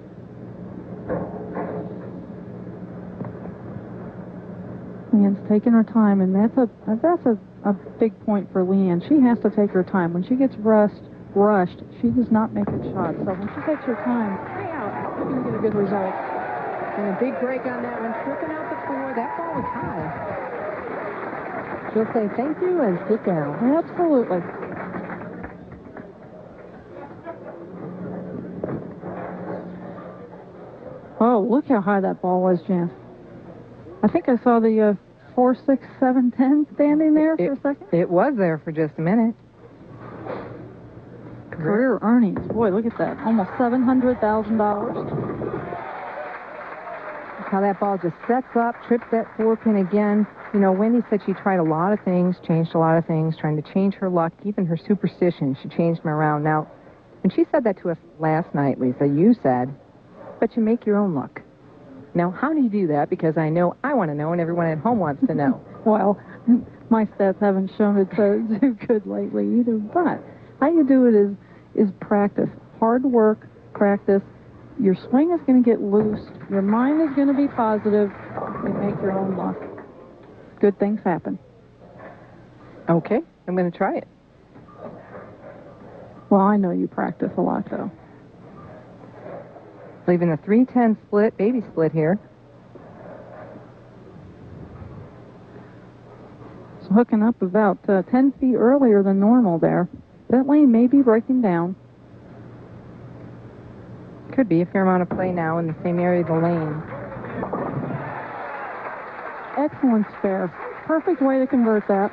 Leanne's taking her time, and that's a big point for Leanne. She has to take her time. When she gets rushed, she does not make a shot. So when she takes her time, she's going to get a good result. And a big break on that one, tripping out the 4. That ball was high. She'll say thank you and sit down. Absolutely. Oh, look how high that ball was, Jan. I think I saw the 4, 6, 7, 10 standing there for a second. It was there for just a minute. Career earnings. Boy, look at that. Almost $700,000. How that ball just sets up, trips that 4 pin again. Wendy said she tried a lot of things, changed a lot of things, trying to change her luck, even her superstition. She changed them around. Now, when she said that to us last night, Lisa, you said, but you make your own luck. Now, how do you do that? Because I know I want to know, and everyone at home wants to know. Well, my stats haven't shown it to do good lately either. But how you do it is practice. Hard work, practice. Your swing is going to get loose. Your mind is going to be positive. You make your own luck. Good things happen. Okay, I'm going to try it. Well, I know you practice a lot, though. Leaving the 3-10 split, baby split here. hooking up about 10 feet earlier than normal there. That lane may be breaking down. Could be a fair amount of play now in the same area of the lane. Excellent spare. Perfect way to convert that.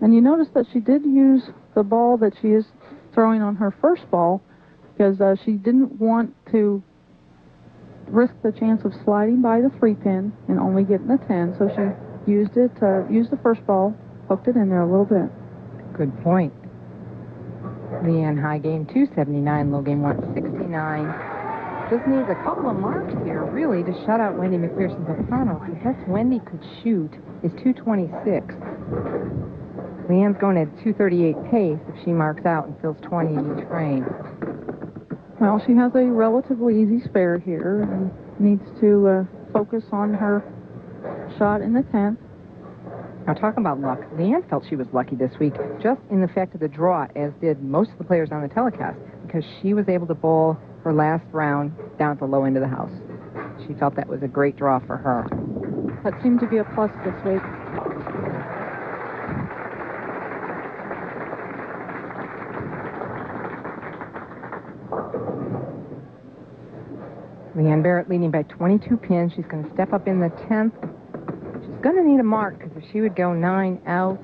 And you notice that she did use the ball that she is throwing on her first ball because she didn't want to risk the chance of sliding by the 3-pin and only getting the 10. So she used the first ball, hooked it in there a little bit. Good point. Leanne high game 279, low game 169. Just needs a couple of marks here, really, to shut out Wendy McPherson-Papanos. The best Wendy could shoot is 226. Leanne's going at 238 pace if she marks out and fills 20 in each frame. Well, she has a relatively easy spare here and needs to focus on her shot in the 10th. Now, talking about luck, Leanne felt she was lucky this week just in the fact of the draw, as did most of the players on the telecast, because she was able to bowl her last round down at the low end of the house. She felt that was a great draw for her. That seemed to be a plus this week. Leanne Barrett leading by 22 pins. She's going to step up in the 10th. She's going to need a mark, because if she would go 9 out,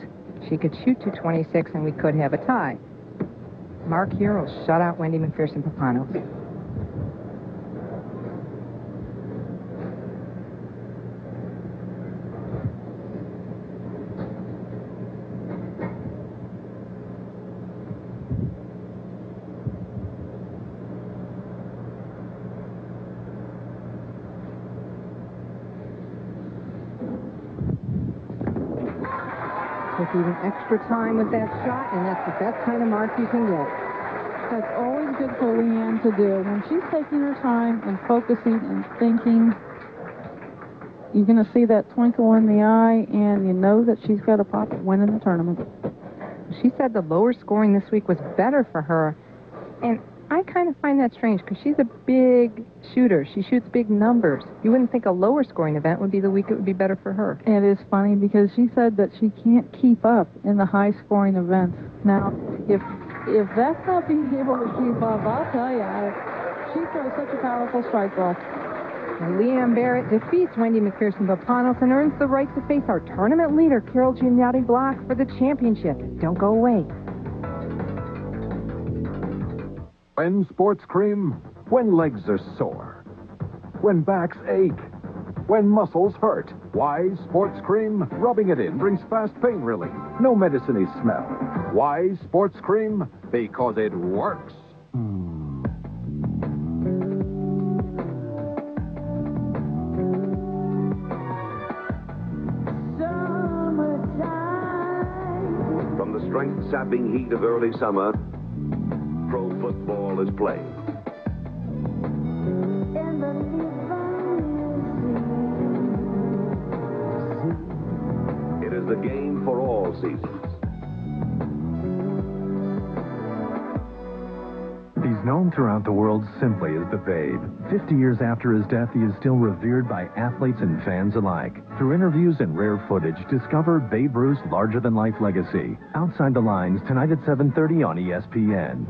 she could shoot to 26 and we could have a tie. Mark here will shut out Wendy McPherson-Papanos. Took even extra time with that shot, and that's the best kind of mark you can get. That's always good for Leanne to do. When she's taking her time and focusing and thinking, you're going to see that twinkle in the eye, and you know that she's got a pop at winning the tournament. She said the lower scoring this week was better for her, and I kind of find that strange, because she's a big shooter. She shoots big numbers. You wouldn't think a lower scoring event would be the week it would be better for her. It is funny, because she said that she can't keep up in the high scoring events. Now, if that's not being able to keep up, I'll tell you, she throws such a powerful strike ball. And Leanne Barrett defeats Wendy McPherson-Papanos and earns the right to face our tournament leader, Carol Giannotti-Block, for the championship. Don't go away. When sports cream, when legs are sore, when backs ache, when muscles hurt. Wise Sports Cream, rubbing it in brings fast pain relief. No medicine-y smell. Wise Sports Cream, because it works. From the strength-sapping heat of early summer, pro football is played. It is the game for all seasons. He's known throughout the world simply as the Babe. 50 years after his death, he is still revered by athletes and fans alike. Through interviews and rare footage, discover Babe Ruth's larger-than-life legacy. Outside the Lines, tonight at 7:30 on ESPN.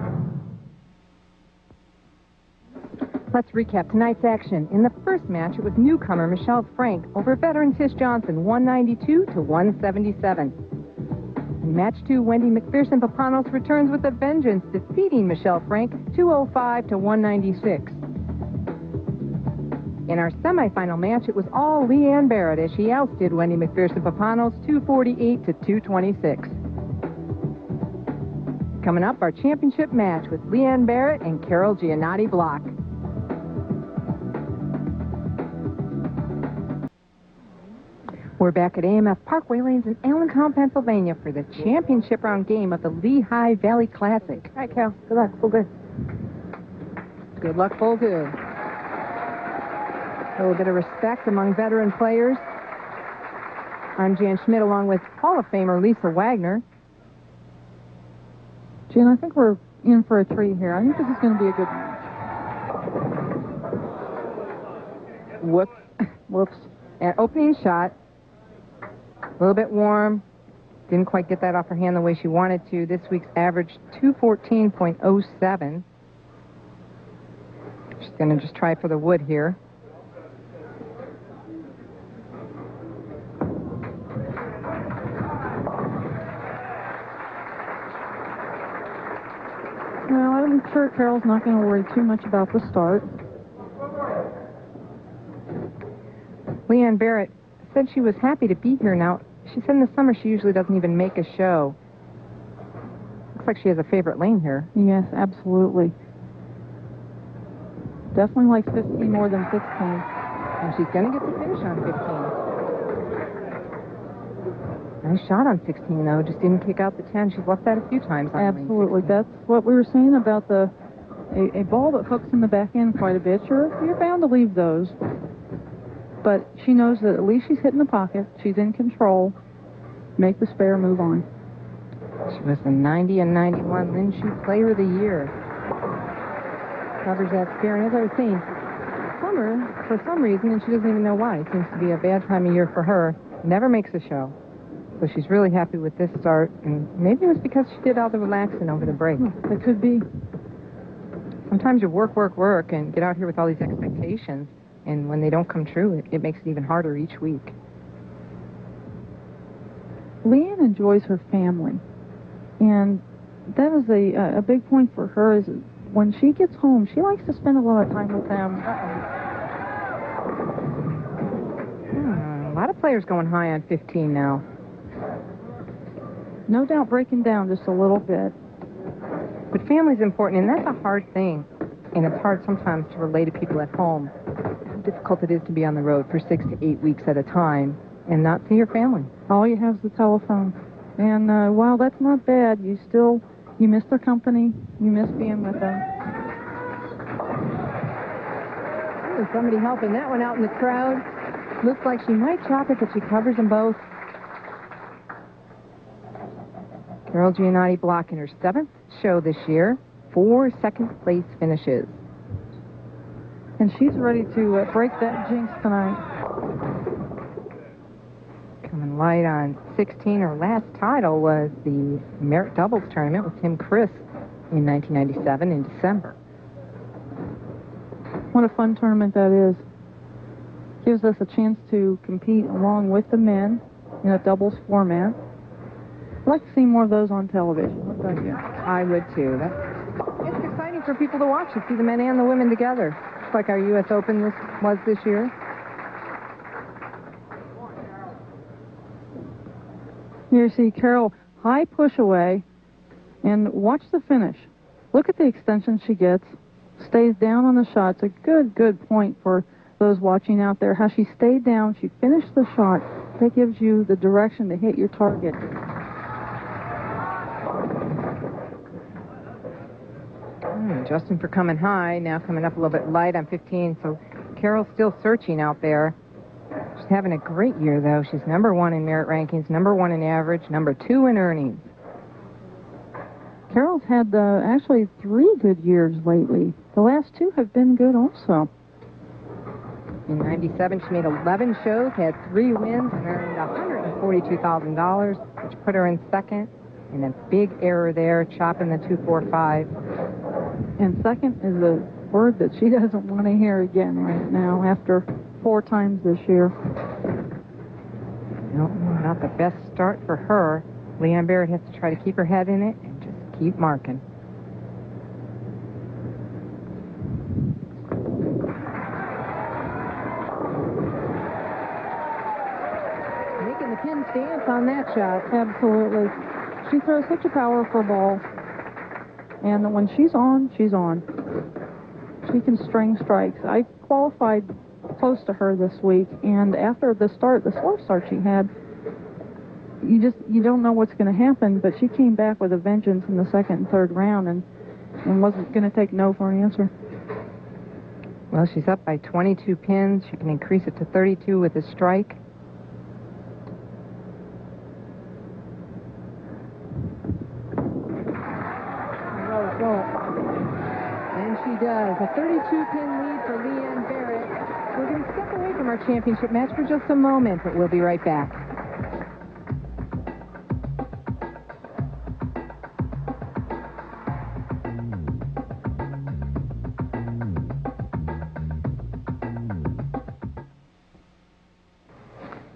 Let's recap tonight's action. In the first match, it was newcomer Michelle Frank over veteran Tish Johnson, 192 to 177. In match 2, Wendy McPherson-Papanos returns with a vengeance, defeating Michelle Frank 205 to 196. In our semifinal match, it was all Leanne Barrett as she ousted Wendy McPherson-Papanos 248 to 226. Coming up, our championship match with Leanne Barrett and Carol Giannotti-Block. We're back at AMF Parkway Lanes in Allentown, Pennsylvania for the championship round game of the Lehigh Valley Classic. All right, Carol. Good luck. Full good. Good luck, full good. A little bit of respect among veteran players. I'm Jan Schmidt along with Hall of Famer Lisa Wagner. Jan, I think we're in for a treat here. I think this is going to be a good match. Whoops. Whoops. At opening shot, a little bit warm. Didn't quite get that off her hand the way she wanted to. This week's average, 214.07. She's going to just try for the wood here. Well, I'm sure Carol's not going to worry too much about the start. Leanne Barrett said she was happy to be here now. She said in the summer she usually doesn't even make a show. Looks like she has a favorite lane here. Yes, absolutely. Definitely likes 15 more than 16. And she's going to get the finish on 15. Nice shot on 16, though. Just didn't kick out the 10. She's left that a few times on Absolutely. lane 16. That's what we were saying about a ball that hooks in the back end quite a bit. You're bound to leave those. But she knows that at least she's hitting the pocket. She's in control. Make the spare, move on. She was the 90 and 91 Lynn Shoe Player of the Year. Covers that spare. And as I was saying, summer, for some reason, and she doesn't even know why, it seems to be a bad time of year for her, never makes a show. So she's really happy with this start. And maybe it was because she did all the relaxing over the break. It could be. Sometimes you work, and get out here with all these expectations. And when they don't come true, it makes it even harder each week. Leanne enjoys her family. And that is a big point for her is when she gets home, she likes to spend a lot of time with them. A lot of players going high on 15 now. No doubt breaking down just a little bit. But family's important, and that's a hard thing. And it's hard sometimes to relate to people at home. How difficult it is to be on the road for 6 to 8 weeks at a time and not see your family. All you have is the telephone. And while that's not bad, you miss their company. You miss being with them. There's somebody helping that one out in the crowd. Looks like she might chop it, but she covers them both. Carol Giannotti blocking her 7th show this year. 4 second-place finishes. And she's ready to break that jinx tonight. Coming light on 16. Her last title was the Merit Doubles Tournament with Tim Chris in 1997 in December. What a fun tournament that is. Gives us a chance to compete along with the men in a doubles format. I'd like to see more of those on television. What about you? I would too. It's exciting for people to watch, to see the men and the women together. Just like our U.S. Open was this year. Here you see Carol high push away, and watch the finish. Look at the extension she gets. Stays down on the shot. It's a good point for those watching out there. How she stayed down, she finished the shot. That gives you the direction to hit your target. Justin for coming high, now coming up a little bit light on 15, so Carol's still searching out there. She's having a great year, though. She's number 1 in merit rankings, number 1 in average, number 2 in earnings. Carol's had actually 3 good years lately. The last 2 have been good also. In 97, she made 11 shows, had 3 wins, and earned $142,000, which put her in 2nd. And a big error there, chopping the 245. And 2nd is a word that she doesn't want to hear again right now after 4 times this year. No, not the best start for her. Leanne Barrett has to try to keep her head in it and just keep marking. Making the pin stance on that shot. Absolutely. She throws such a powerful ball. And when she's on, she's on. She can string strikes. I qualified close to her this week, and after the slow start she had, you don't know what's going to happen, but she came back with a vengeance in the 2nd and 3rd round and wasn't going to take no for an answer. Well, she's up by 22 pins. She can increase it to 32 with a strike. And And she does. A 32-pin lead for Leanne Barrett. We're going to step away from our championship match for just a moment, but we'll be right back.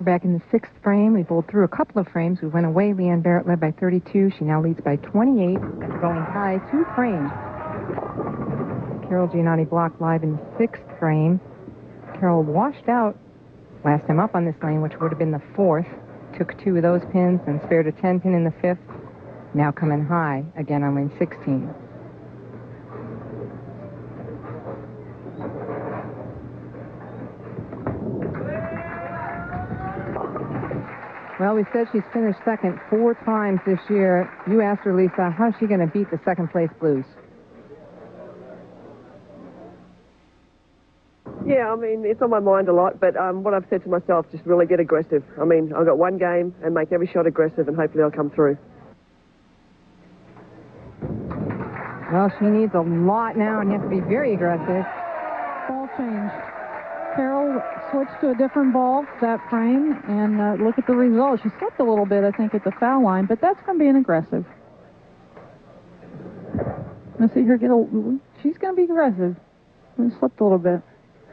Back in the sixth frame, we bowled through a couple of frames. We went away. Leanne Barrett led by 32. She now leads by 28. Going high, 2 frames. Carol Giannotti blocked live in the sixth frame. Carol washed out last time up on this lane, which would have been the fourth. Took 2 of those pins and spared a 10-pin in the fifth. Now coming high again on lane 16. Well, we said she's finished second 4 times this year. You asked her, Lisa, how's she going to beat the second place Blues? Yeah, I mean, it's on my mind a lot, but what I've said to myself, just really get aggressive. I mean, I've got one game and make every shot aggressive, and hopefully I'll come through. Well, she needs a lot now, and you have to be very aggressive. Ball change. Carol switched to a different ball that frame, and look at the result. She slipped a little bit, I think, at the foul line, but that's from being aggressive. Let's see her she's going to be aggressive. She slipped a little bit.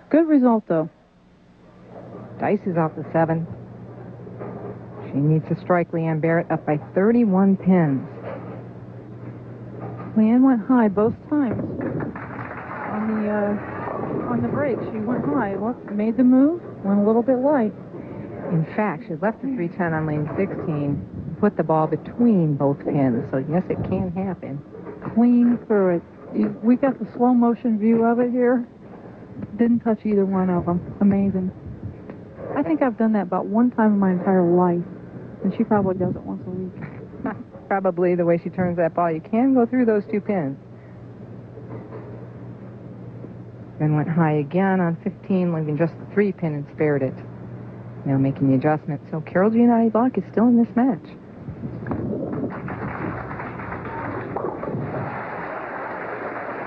Good result, though. Dice is off the 7. She needs to strike Leanne Barrett up by 31 pins. Leanne went high both times. On the break, she went high. Look, made the move, went a little bit light. In fact, she left the 310 on lane 16, put the ball between both pins. So, yes, it can happen. Clean through it. We got the slow motion view of it here. Didn't touch either one of them. Amazing. I think I've done that about 1 time in my entire life, and she probably does it once a week. Probably the way she turns that ball. You can go through those 2 pins. Then went high again on 15, leaving just the 3-pin and spared it. Now making the adjustment. So Carol Giannotti block is still in this match.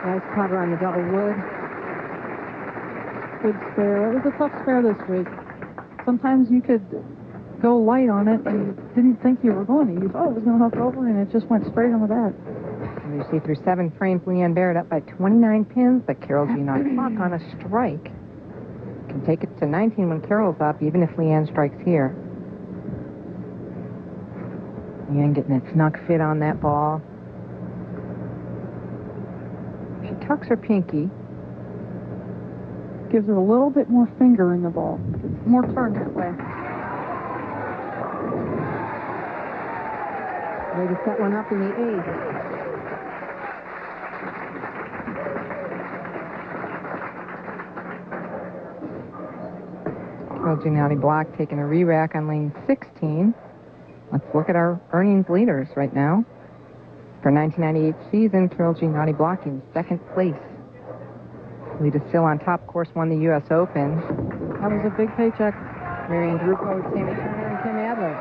Nice putter on the double wood. Good spare. It was a tough spare this week. Sometimes you could go light on it and you didn't think you were going to. You thought it was going to hook over, and it just went straight on the bat. And you see through 7 frames, Leanne Barrett up by 29 pins, but Carol Giannotti block on a strike. Can take it to 19 when Carol's up, even if Leanne strikes here. Leanne getting that snug fit on that ball. She tucks her pinky. Gives her a little bit more finger in the ball. More turn that way. Way to set one up in the 8th. Carol Giannotti block taking a re-rack on lane 16. Let's look at our earnings leaders right now. For 1998 season, Carol Giannotti blocking 2nd place. Lead is still on top. Of course, won the U.S. Open. That was a big paycheck. Marion Drupo, Tammy Turner, and Kim Adler.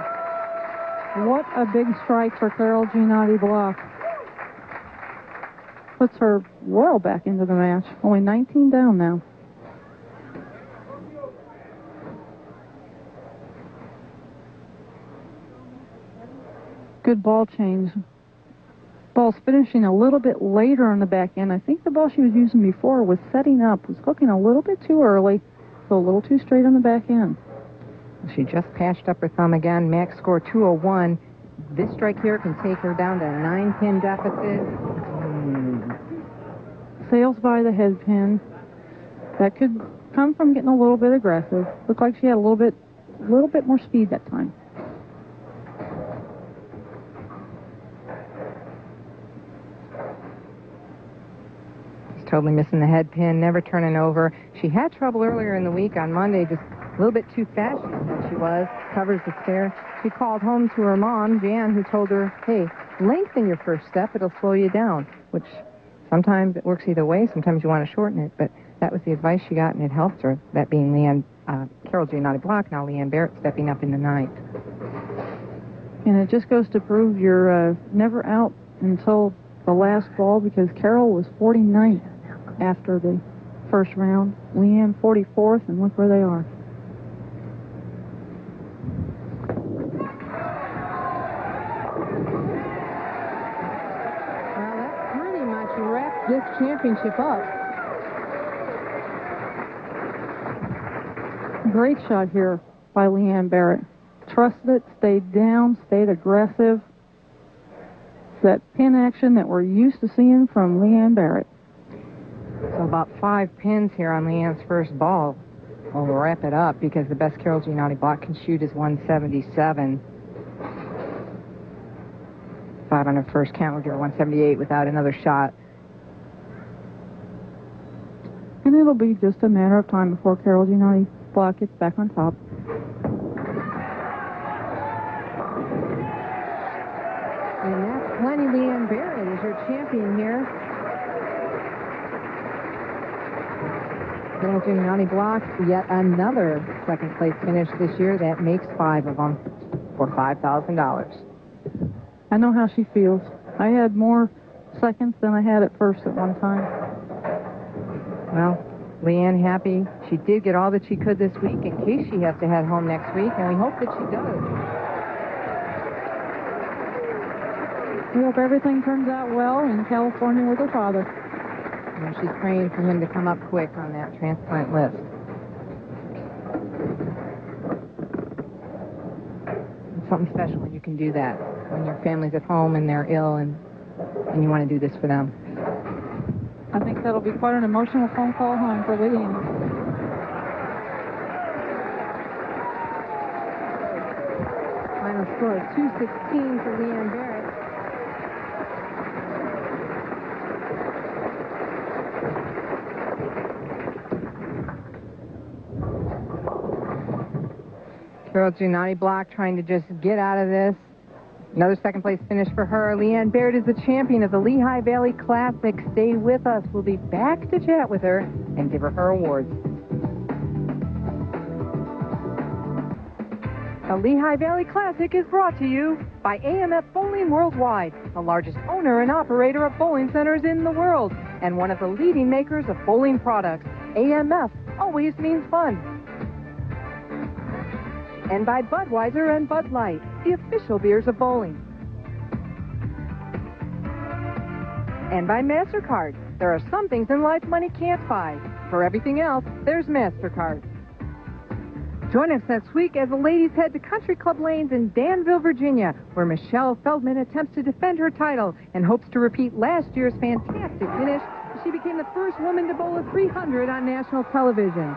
What a big strike for Carol Giannotti block. Puts her well back into the match. Only 19 down now. Good ball change. Ball's finishing a little bit later on the back end. I think the ball she was using before was setting up, was hooking a little bit too early, so a little too straight on the back end. She just patched up her thumb again. Max score 201. This strike here can take her down to a 9-pin deficit. Sails by the head pin. That could come from getting a little bit aggressive. Looked like she had a little bit more speed that time. Totally missing the head pin, never turning over. She had trouble earlier in the week on Monday, just a little bit too fast she was. Covers the spare. She called home to her mom, Jan, who told her, hey, lengthen your first step, it'll slow you down, which sometimes it works either way. Sometimes you want to shorten it, but that was the advice she got, and it helped her. That being Carol Giannotti block, now Leanne Barrett stepping up in the 9th. And it just goes to prove you're never out until the last ball, because Carol was 49th. after the first round. Leanne 44th, and look where they are. Well, that pretty much wrapped this championship up. Great shot here by Leanne Barrett. Trusted it, stayed down, stayed aggressive. It's that pin action that we're used to seeing from Leanne Barrett. So about 5 pins here on Leanne's first ball. We'll wrap it up because the best Carol Giannotti block can shoot is 177. 5 on her first count would give her 178 without another shot. And it'll be just a matter of time before Carol Giannotti block gets back on top. And that's plenty. Leanne Barrett is your champion here. Carol Giannotti blocks yet another second place finish this year. That makes 5 of them for $5,000. I know how she feels. I had more seconds than I had at first at one time. Well, Leanne happy. She did get all that she could this week in case she has to head home next week, and we hope that she does. We hope everything turns out well in California with her father. And she's praying for him to come up quick on that transplant list. It's something special when you can do that. When your family's at home and they're ill and you want to do this for them. I think that'll be quite an emotional phone call home for Leanne. Final score is 216 for Leanne Barrett. Carol Giannotti block trying to just get out of this. Another second place finish for her. Leanne Barrett is the champion of the Lehigh Valley Classic. Stay with us. We'll be back to chat with her and give her awards. The Lehigh Valley Classic is brought to you by AMF Bowling Worldwide, the largest owner and operator of bowling centers in the world, and one of the leading makers of bowling products. AMF always means fun. And by Budweiser and Bud Light, the official beers of bowling. And by MasterCard. There are some things in life money can't buy. For everything else, there's MasterCard. Join us next week as the ladies head to Country Club Lanes in Danville, Virginia, where Michelle Feldman attempts to defend her title and hopes to repeat last year's fantastic finish. She became the first woman to bowl a 300 on national television.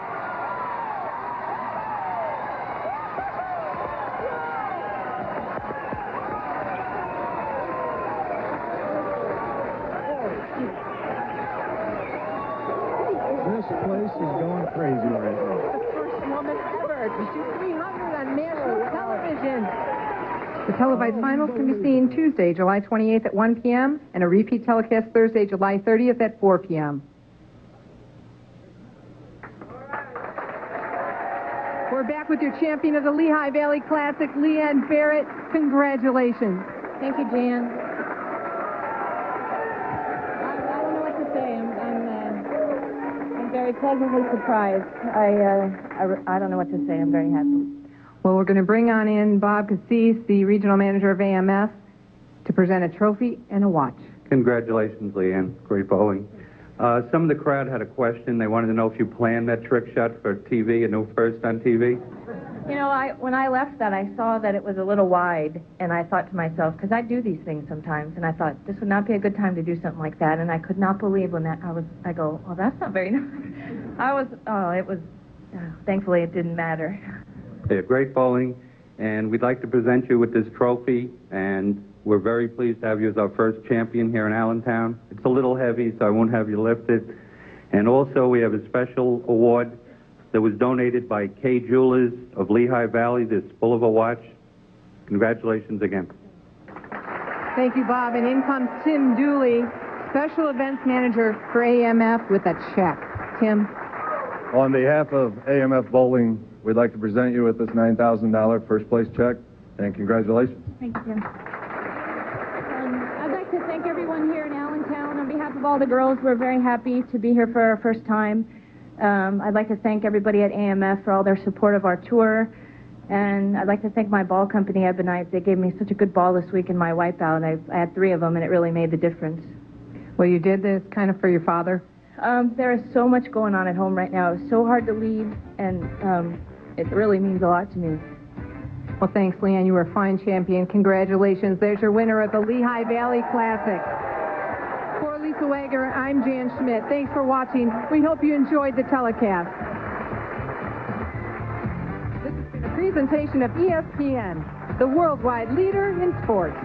This place is going crazy right now. The first woman ever to shoot 300 on national television. The televised finals can be seen Tuesday, July 28th at 1 p.m. and a repeat telecast Thursday, July 30th at 4 p.m. We're back with your champion of the Lehigh Valley Classic, Leanne Barrett. Congratulations. Thank you, Jan. I don't know what to say. I'm very pleasantly surprised. I don't know what to say. I'm very happy. Well, we're going to bring on in Bob Cassis, the regional manager of AMF, to present a trophy and a watch. Congratulations, Leanne. Great bowling. Some of the crowd had a question. They wanted to know if you planned that trick shot for TV, a new first on TV. You know, when I left that, I saw that it was a little wide, and I thought to myself, because I do these things sometimes, and I thought this would not be a good time to do something like that, and I could not believe when I go, well, that's not very nice. Thankfully it didn't matter. Yeah, great bowling, and we'd like to present you with this trophy, and we're very pleased to have you as our first champion here in Allentown. It's a little heavy, so I won't have you lift it. And also, we have a special award that was donated by K Jewelers of Lehigh Valley, this Bulliver watch. Congratulations again. Thank you, Bob. And in comes Tim Dooley, special events manager for AMF, with a check. Tim. On behalf of AMF Bowling, we'd like to present you with this $9,000 first place check, and congratulations. Thank you, Jim. I'd like to thank everyone here in Allentown on behalf of all the girls, we're very happy to be here for our first time. I'd like to thank everybody at AMF for all their support of our tour. And I'd like to thank my ball company, Ebonite. They gave me such a good ball this week in my wipeout. I had 3 of them, and it really made the difference. Well, you did this kind of for your father? There is so much going on at home right now. It's so hard to lead, and it really means a lot to me. Well, thanks, Leanne. You were a fine champion. Congratulations. There's your winner of the Lehigh Valley Classic. For Lisa Wager, I'm Jan Schmidt. Thanks for watching. We hope you enjoyed the telecast. This has been a presentation of ESPN, the worldwide leader in sports.